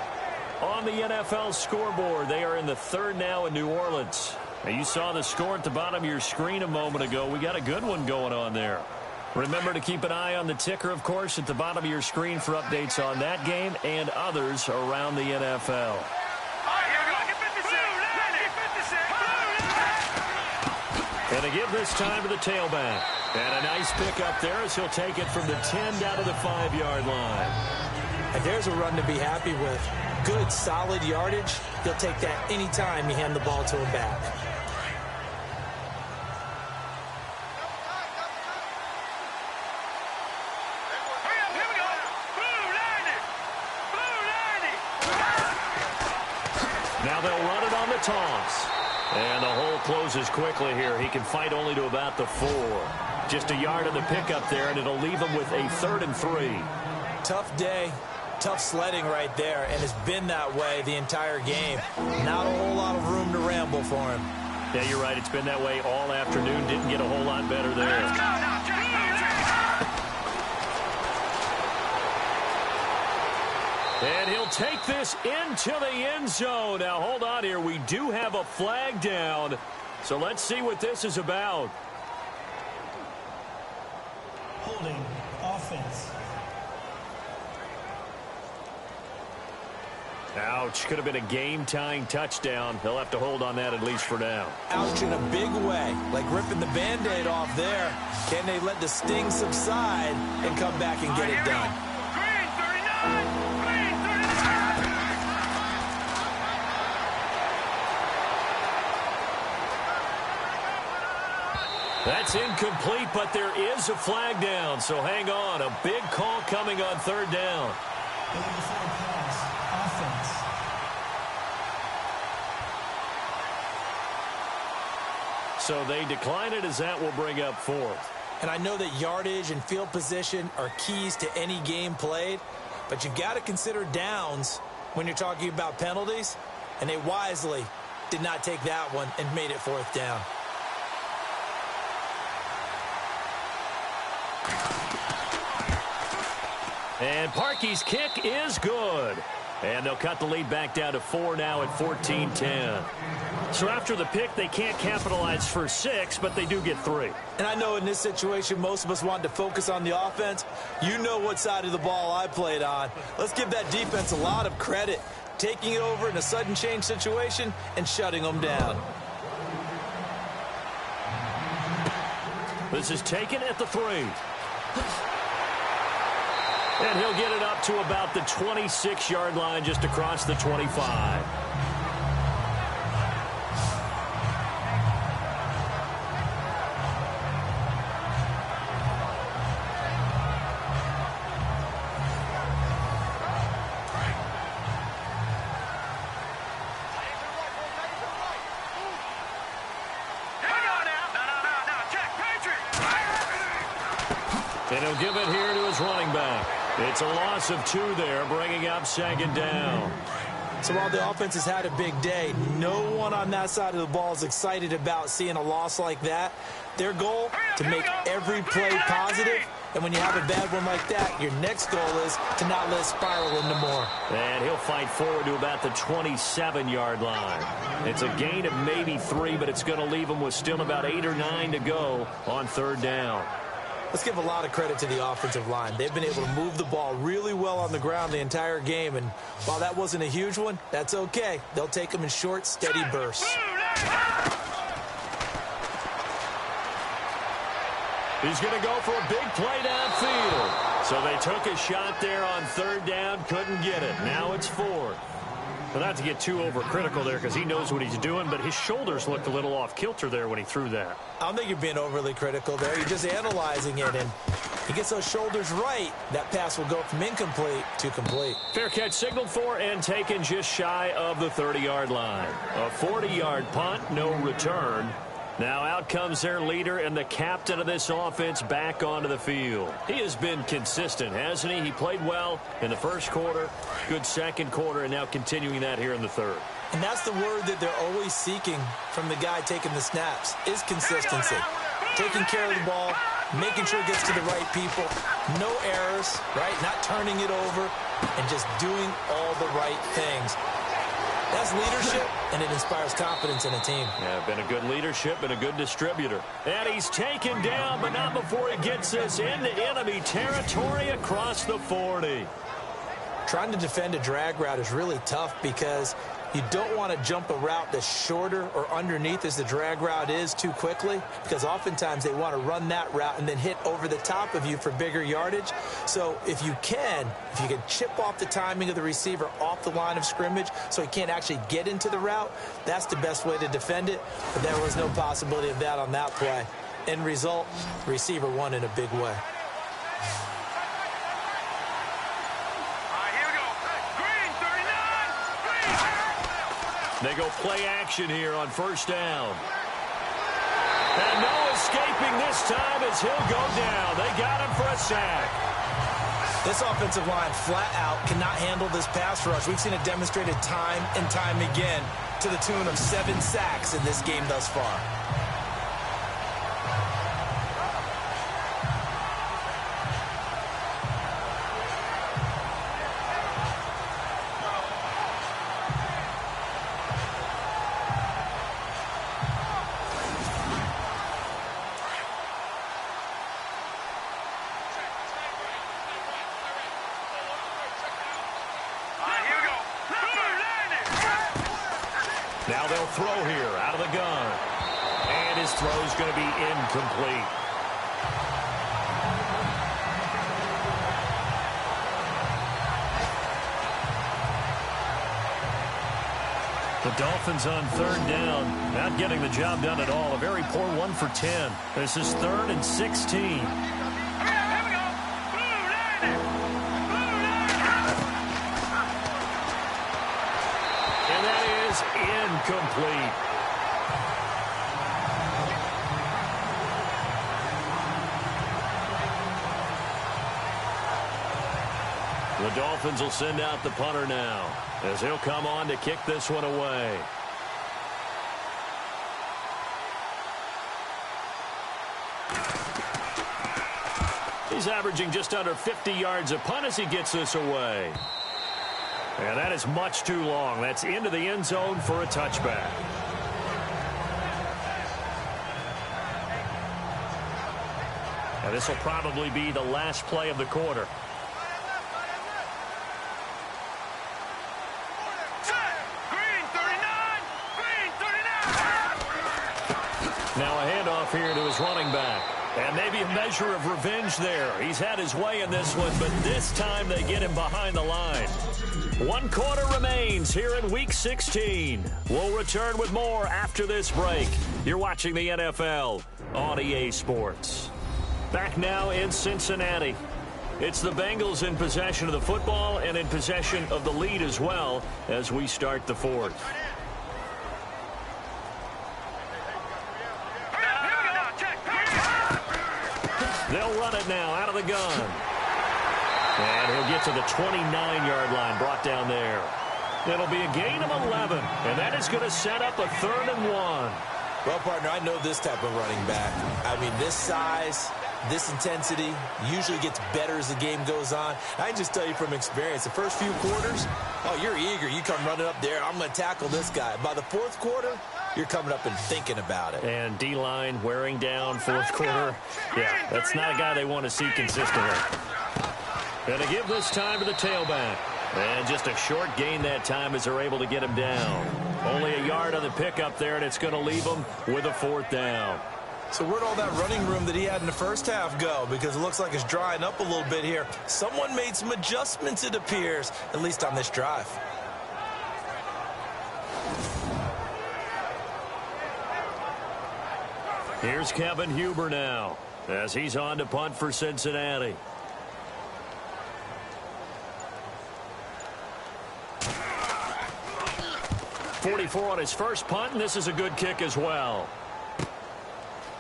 On the NFL scoreboard, they are in the 3rd now in New Orleans. Now, you saw the score at the bottom of your screen a moment ago. We got a good one going on there. Remember to keep an eye on the ticker, of course, at the bottom of your screen for updates on that game and others around the NFL. And to give this time to the tailback. And a nice pickup there as he'll take it from the 10 down to the 5-yard line. And there's a run to be happy with. Good, solid yardage. He'll take that anytime you hand the ball to him back. Now they'll run it on the toss. And the hole closes quickly here. He can fight only to about the 4. Just a yard of the pickup there, and it'll leave him with a 3rd and 3. Tough day. Tough sledding right there, and it's been that way the entire game. Not a whole lot of room to ramble for him. Yeah, you're right. It's been that way all afternoon. Didn't get a whole lot better there. And he'll take this into the end zone. Now, hold on here. We do have a flag down. So let's see what this is about. Holding offense. Ouch. Could have been a game-tying touchdown. They'll have to hold on that at least for now. Ouch in a big way, like ripping the Band-Aid off there. Can they let the sting subside and come back and get it done? Green 39! Green 39! That's incomplete, but there is a flag down, so hang on. A big call coming on third down. Offense. So they decline it as that will bring up fourth. And I know that yardage and field position are keys to any game played, but you got to consider downs when you're talking about penalties, and they wisely did not take that one and made it fourth down. And Parkey's kick is good. And they'll cut the lead back down to 4 now at 14-10. So after the pick, they can't capitalize for 6, but they do get 3. And I know in this situation, most of us wanted to focus on the offense. You know what side of the ball I played on. Let's give that defense a lot of credit, taking it over in a sudden change situation and shutting them down. This is taken at the 3. And he'll get it up to about the 26-yard line, just across the 25. And he'll give it here to his running back. It's a loss of 2 there, bringing up 2nd down. So while the offense has had a big day, no one on that side of the ball is excited about seeing a loss like that. Their goal, to make every play positive. And when you have a bad one like that, your next goal is to not let it spiral into more. And he'll fight forward to about the 27-yard line. It's a gain of maybe 3, but it's going to leave him with still about 8 or 9 to go on 3rd down. Let's give a lot of credit to the offensive line. They've been able to move the ball really well on the ground the entire game, and while that wasn't a huge one, that's okay. They'll take them in short, steady bursts. He's going to go for a big play downfield. So they took a shot there on 3rd down, couldn't get it. Now it's 4th. Well, not to get too overcritical there because he knows what he's doing, but his shoulders looked a little off kilter there when he threw that. I don't think you're being overly critical there. You're just analyzing it, and he gets those shoulders right. That pass will go from incomplete to complete. Fair catch signaled for and taken just shy of the 30-yard line. A 40-yard punt, no return. Now out comes their leader and the captain of this offense back onto the field. He has been consistent, hasn't he? He played well in the first quarter, good second quarter, and now continuing that here in the 3rd. And that's the word that they're always seeking from the guy taking the snaps, is consistency. Taking care of the ball, making sure it gets to the right people, no errors, right? Not turning it over, and just doing all the right things. That's leadership, and it inspires confidence in a team. Yeah, been a good leadership and a good distributor. And he's taken down, but not before he gets us into enemy territory across the 40. Trying to defend a drag route is really tough because you don't want to jump a route that's shorter or underneath as the drag route is too quickly, because oftentimes they want to run that route and then hit over the top of you for bigger yardage. So if you can chip off the timing of the receiver off the line of scrimmage so he can't actually get into the route, that's the best way to defend it. But there was no possibility of that on that play. End result, the receiver won in a big way. They go play action here on 1st down. And no escaping this time as he'll go down. They got him for a sack. This offensive line flat out cannot handle this pass rush. We've seen it demonstrated time and time again to the tune of 7 sacks in this game thus far. Now they'll throw here out of the gun. And his throw's going to be incomplete. The Dolphins on third down, not getting the job done at all. A very poor 1 for 10. This is 3rd and 16. And that is incomplete. The Dolphins will send out the punter now, as he'll come on to kick this one away. He's averaging just under 50 yards a punt as he gets this away. And that is much too long. That's into the end zone for a touchback. And this will probably be the last play of the quarter. Now a handoff here to his running back. And maybe a measure of revenge there. He's had his way in this one, but this time they get him behind the line. 1 quarter remains here in Week 16. We'll return with more after this break. You're watching the NFL on EA Sports. Back now in Cincinnati. It's the Bengals in possession of the football and in possession of the lead as well as we start the 4th. They'll run it now out of the gun. And he'll get to the 29-yard line, brought down there. It'll be a gain of 11, and that is going to set up a 3rd and 1. Well, partner, I know this type of running back. I mean, this size, this intensity usually gets better as the game goes on. I can just tell you from experience, the first few quarters, oh, you're eager. You come running up there, I'm going to tackle this guy. By the 4th quarter, you're coming up and thinking about it. And D-line wearing down 4th quarter. Yeah, that's not a guy they want to see consistently. And to give this time to the tailback. And just a short gain that time as they're able to get him down. Only a yard on the pickup there, and it's going to leave him with a 4th down. So where'd all that running room that he had in the first half go? Because it looks like it's drying up a little bit here. Someone made some adjustments, it appears, at least on this drive. Here's Kevin Huber now as he's on to punt for Cincinnati. .44 on his first punt, and this is a good kick as well.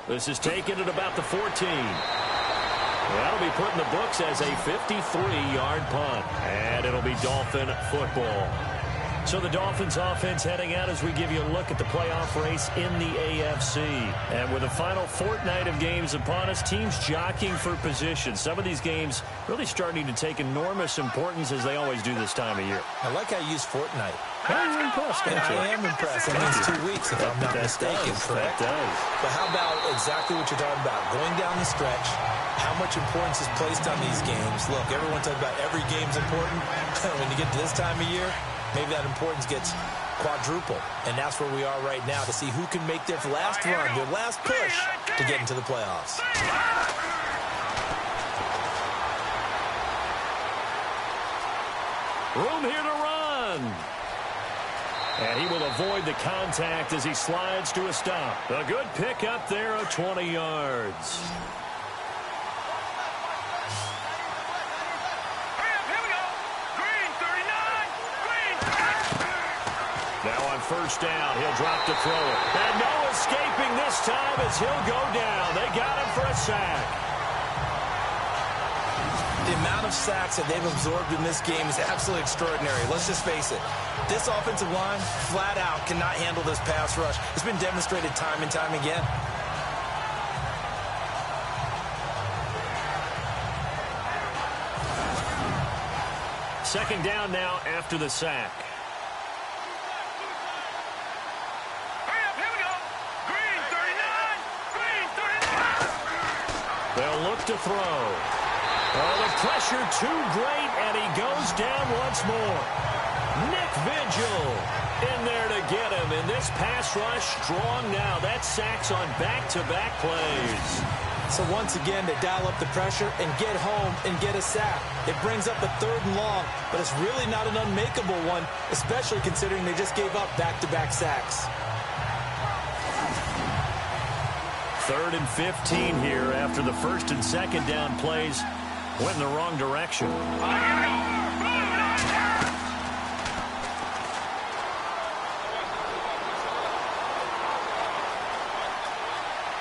This is taken at about the 14. That'll be put in the books as a 53-yard punt, and it'll be Dolphin football. So the Dolphins offense heading out as we give you a look at the playoff race in the AFC. And with the final fortnight of games upon us, teams jockeying for position. Some of these games really starting to take enormous importance as they always do this time of year. I like how you use fortnight. You're impressed, aren't you? I am impressed. That means 2 weeks if I'm not mistaken, correct? That does. But how about exactly what you're talking about? Going down the stretch, how much importance is placed on these games? Look, everyone talks about every game's important. When you get to this time of year, maybe that importance gets quadruple. And that's where we are right now to see who can make their last run, their last push to get into the playoffs. Room here to run. And he will avoid the contact as he slides to a stop. A good pickup there of 20 yards. Now on first down, he'll drop to throw it. And no escaping this time as he'll go down. They got him for a sack. The amount of sacks that they've absorbed in this game is absolutely extraordinary. Let's just face it. This offensive line, flat out, cannot handle this pass rush. It's been demonstrated time and time again. Second down now after the sack. They'll look to throw. Oh, the pressure too great, and he goes down once more. Nick Vigil In there to get him, and this pass rush strong now. That's sacks on back-to-back plays. So once again, they dial up the pressure and get home and get a sack. It brings up a 3rd and long, but it's really not an unmakeable one, especially considering they just gave up back-to-back sacks. 3rd and 15 here after the 1st and 2nd down plays went in the wrong direction.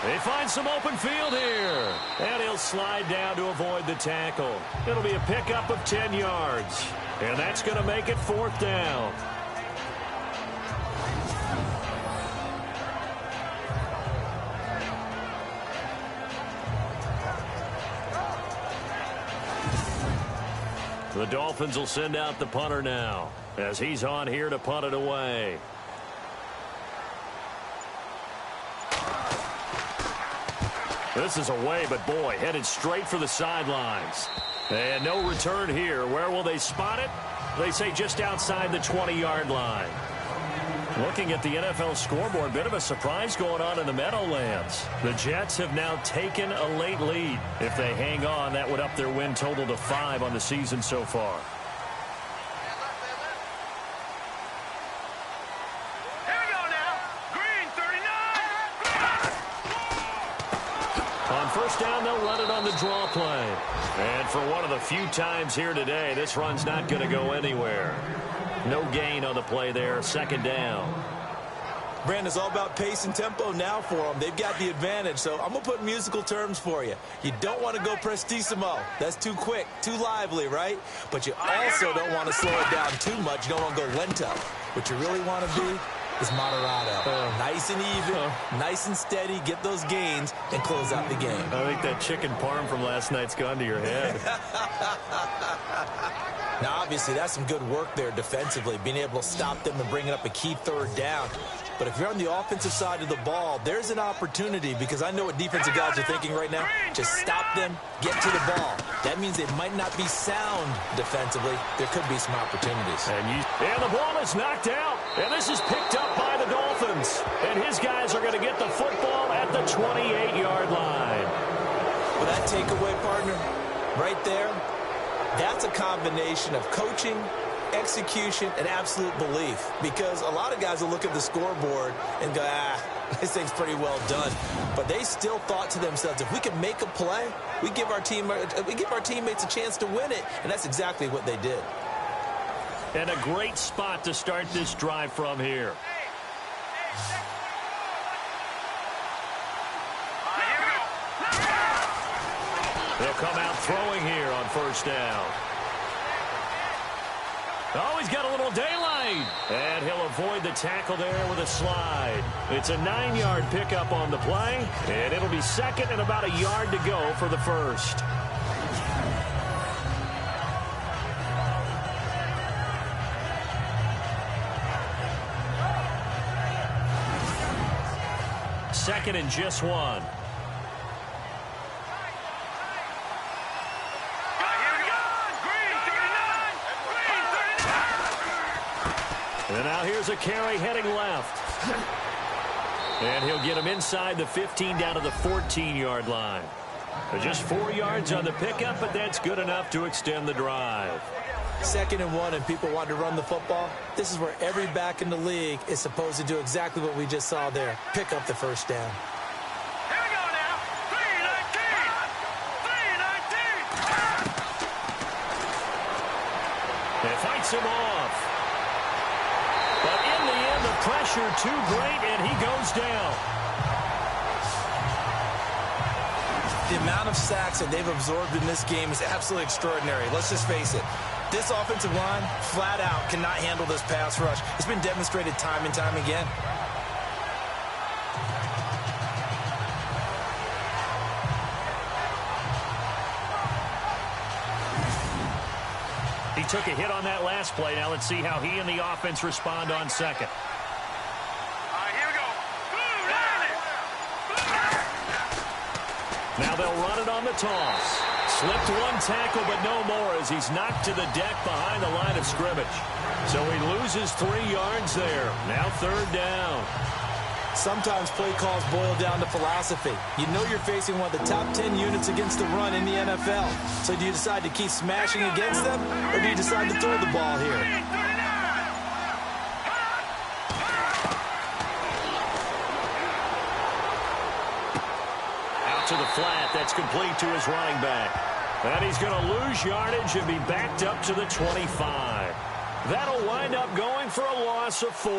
They find some open field here. And he'll slide down to avoid the tackle. It'll be a pickup of 10 yards. And that's going to make it 4th down. The Dolphins will send out the punter now as he's on here to punt it away. This is away, but boy, headed straight for the sidelines. And no return here. Where will they spot it? They say just outside the 20-yard line. Looking at the NFL scoreboard, bit of a surprise going on in the Meadowlands. The Jets have now taken a late lead. If they hang on, that would up their win total to 5 on the season so far. Here we go now. Green, 39. On 1st down, they'll run it on the draw play. And for one of the few times here today, this run's not going to go anywhere. No gain on the play there. 2nd down. Brandon, it's all about pace and tempo now for them. They've got the advantage, so I'm going to put musical terms for you. You don't want to go prestissimo. That's too quick, too lively, right? But you also don't want to slow it down too much. You don't want to go lento. What you really want to be is moderato. Nice and even, nice and steady, get those gains, and close out the game. I think that chicken parm from last night's gone to your head. Now, obviously, that's some good work there defensively, being able to stop them and bringing up a key 3rd down. But if you're on the offensive side of the ball, there's an opportunity, because I know what defensive guys are thinking right now. Just stop them, get to the ball. That means they might not be sound defensively. There could be some opportunities. And the ball is knocked out. And this is picked up by the Dolphins. And his guys are going to get the football at the 28-yard line. Well, that takeaway, partner, right there, that's a combination of coaching, execution, and absolute belief. Because a lot of guys will look at the scoreboard and go, this thing's pretty well done. But they still thought to themselves, if we can make a play, we give our teammates a chance to win it. And that's exactly what they did. And a great spot to start this drive from here. They'll come out throwing here on 1st down. Oh, he's got a little daylight. And he'll avoid the tackle there with a slide. It's a 9-yard pickup on the play. And it'll be 2nd and about a yard to go for the 1st. Second and just 1. And now here's a carry heading left. And he'll get him inside the 15 down to the 14-yard line. Just 4 yards on the pickup, but that's good enough to extend the drive. 2nd and 1, and people want to run the football. This is where every back in the league is supposed to do exactly what we just saw there. Pick up the 1st down. Here we go now. 3-19. 3-19. It fights him off. But in the end, the pressure too great, and he goes down. The amount of sacks that they've absorbed in this game is absolutely extraordinary. Let's just face it. This offensive line, flat out, cannot handle this pass rush. It's been demonstrated time and time again. He took a hit on that last play. Now let's see how he and the offense respond on 2nd. Here we go. Now they'll run it on the toss. Slipped one tackle, but no more as he's knocked to the deck behind the line of scrimmage. So he loses 3 yards there. Now 3rd down. Sometimes play calls boil down to philosophy. You know you're facing one of the top 10 units against the run in the NFL. So do you decide to keep smashing against them, or do you decide to throw the ball here? Out to the flat. That's complete to his running back. And he's going to lose yardage and be backed up to the 25. That'll wind up going for a loss of 4.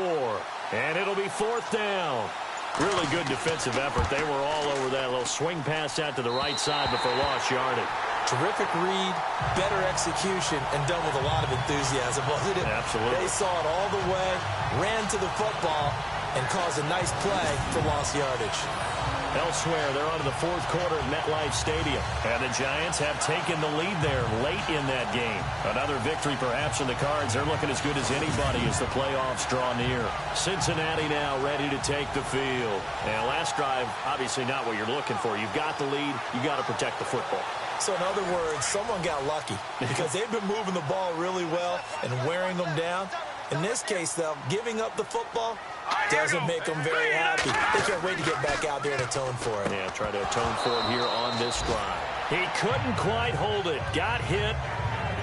And it'll be 4th down. Really good defensive effort. They were all over that little swing pass out to the right side before lost yardage. Terrific read, better execution, and done with a lot of enthusiasm, wasn't it? Absolutely. They saw it all the way, ran to the football, and caused a nice play for lost yardage. Elsewhere, they're on to the 4th quarter at MetLife Stadium. And the Giants have taken the lead there late in that game. Another victory perhaps in the cards. They're looking as good as anybody as the playoffs draw near. Cincinnati now ready to take the field. And last drive, obviously not what you're looking for. You've got the lead. You've got to protect the football. So in other words, someone got lucky because they've been moving the ball really well and wearing them down. In this case, though, giving up the football doesn't make them very happy. They can't wait to get back out there and atone for it. Yeah, try to atone for it here on this drive. He couldn't quite hold it. Got hit.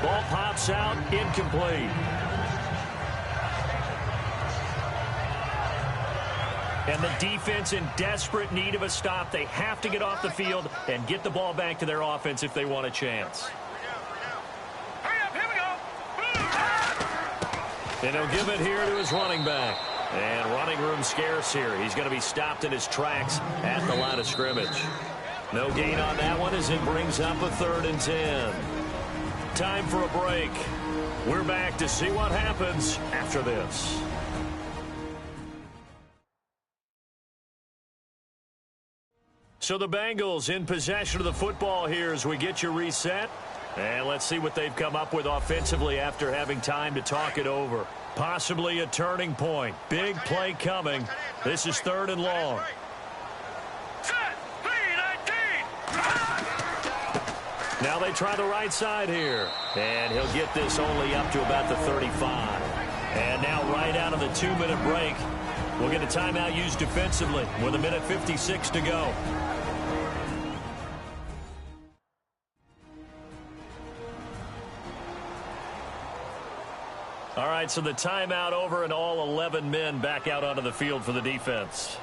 Ball pops out. Incomplete. And the defense in desperate need of a stop. They have to get off the field and get the ball back to their offense if they want a chance. And he'll give it here to his running back. And running room scarce here. He's going to be stopped in his tracks at the line of scrimmage. No gain on that one as it brings up a 3rd and 10. Time for a break. We're back to see what happens after this. So the Bengals in possession of the football here as we get you reset. And let's see what they've come up with offensively after having time to talk it over. Possibly a turning point. Big play coming. This is 3rd and long. Now they try the right side here. And he'll get this only up to about the 35. And now right out of the 2-minute break, we'll get a timeout used defensively with 1:56 to go. All right, so the timeout over and all 11 men back out onto the field for the defense.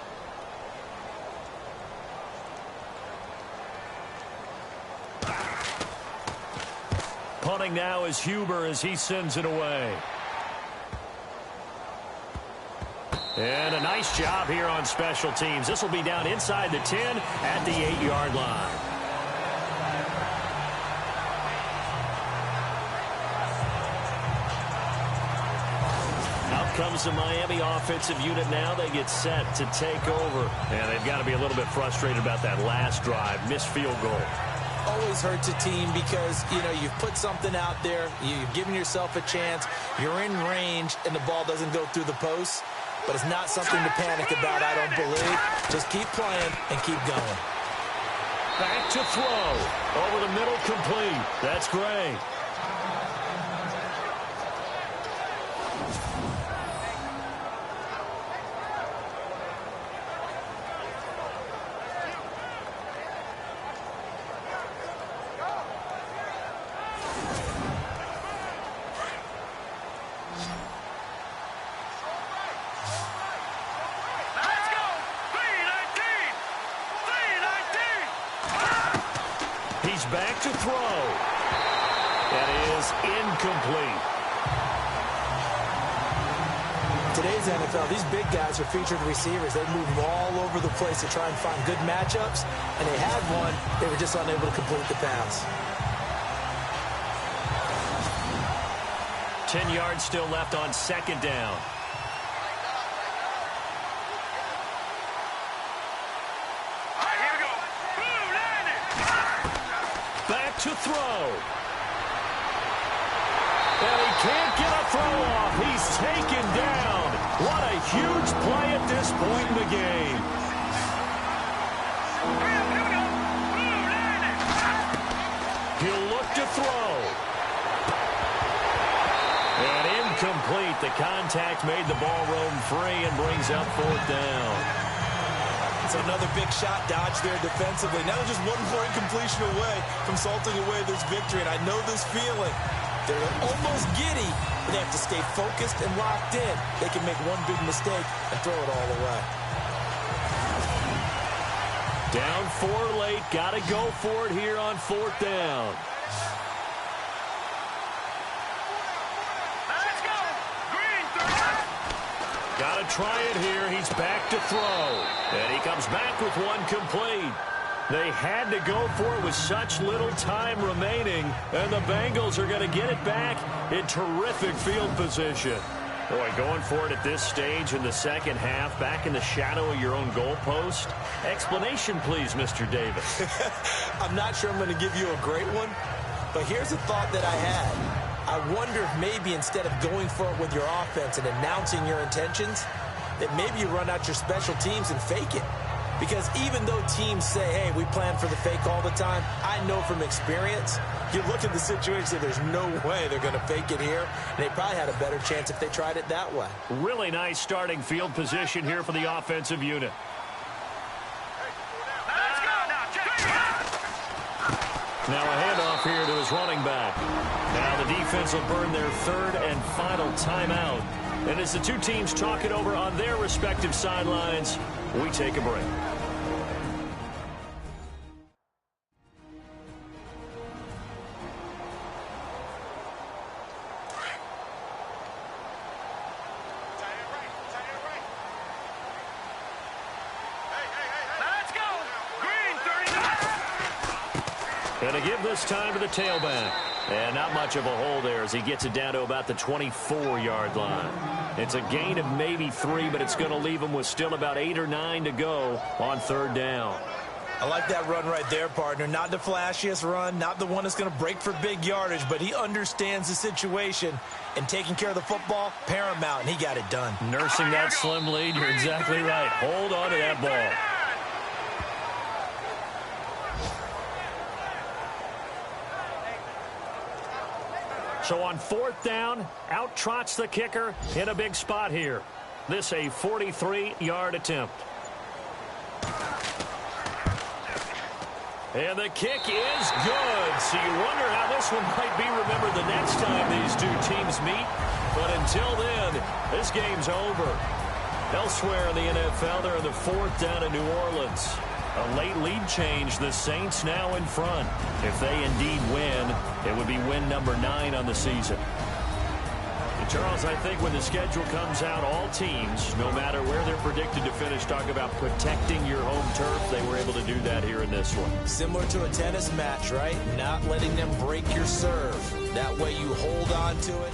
Punting now is Huber as he sends it away. And a nice job here on special teams. This will be down inside the 10 at the 8-yard line. Comes the Miami offensive unit now. They get set to take over. And they've got to be a little bit frustrated about that last drive. Missed field goal. Always hurts a team because, you know, you've put something out there. You've given yourself a chance. You're in range, and the ball doesn't go through the post. But it's not something to panic about, I don't believe. Just keep playing and keep going. Back to throw. Over the middle, complete. That's great. Back to throw. That is incomplete. Today's NFL, these big guys are featured receivers. They move all over the place to try and find good matchups, and they had one. They were just unable to complete the pass. 10 yards still left on 2nd down. To throw. And he can't get a throw off. He's taken down. What a huge play at this point in the game. incomplete. The contact made the ball roam free and brings up fourth down. It's another big shot dodge there defensively. Now they're just one more incompletion away from salting away this victory, and I know this feeling. They're almost giddy, but they have to stay focused and locked in. They can make one big mistake and throw it all away. Down 4 late. Got to go for it here on fourth down. Let's go. Green, 30. Got to try it here. He's back to throw. And he comes back with one complete. They had to go for it with such little time remaining, and the Bengals are going to get it back in terrific field position. Boy, going for it at this stage in the second half, back in the shadow of your own goalpost. Explanation, please, Mr. Davis. I'm not sure I'm going to give you a great one, but here's a thought that I had. I wonder if maybe instead of going for it with your offense and announcing your intentions, that maybe you run out your special teams and fake it. Because even though teams say, hey, we plan for the fake all the time, I know from experience, you look at the situation, there's no way they're going to fake it here. And they probably had a better chance if they tried it that way. Really nice starting field position here for the offensive unit. Let's go. Now, check. Now a handoff here to his running back. Now the defense will burn their third and final timeout. And as the two teams talk it over on their respective sidelines, we take a break. Let's go. Green, 39. And to give this time to the tailback. And not much of a hole there as he gets it down to about the 24-yard line. It's a gain of maybe 3, but it's going to leave him with still about 8 or 9 to go on third down. I like that run right there, partner. Not the flashiest run, not the one that's going to break for big yardage, but he understands the situation, and taking care of the football, paramount, and he got it done. Nursing that slim lead, you're exactly right. Hold on to that ball. So on fourth down, out trots the kicker in a big spot here. This a 43-yard attempt. And the kick is good. So you wonder how this one might be remembered the next time these two teams meet. But until then, this game's over. Elsewhere in the NFL, they're in the fourth down in New Orleans. A late lead change. The Saints now in front. If they indeed win, it would be win number 9 on the season. And Charles, I think when the schedule comes out, all teams, no matter where they're predicted to finish, talk about protecting your home turf. They were able to do that here in this one. Similar to a tennis match, right? Not letting them break your serve. That way you hold on to it.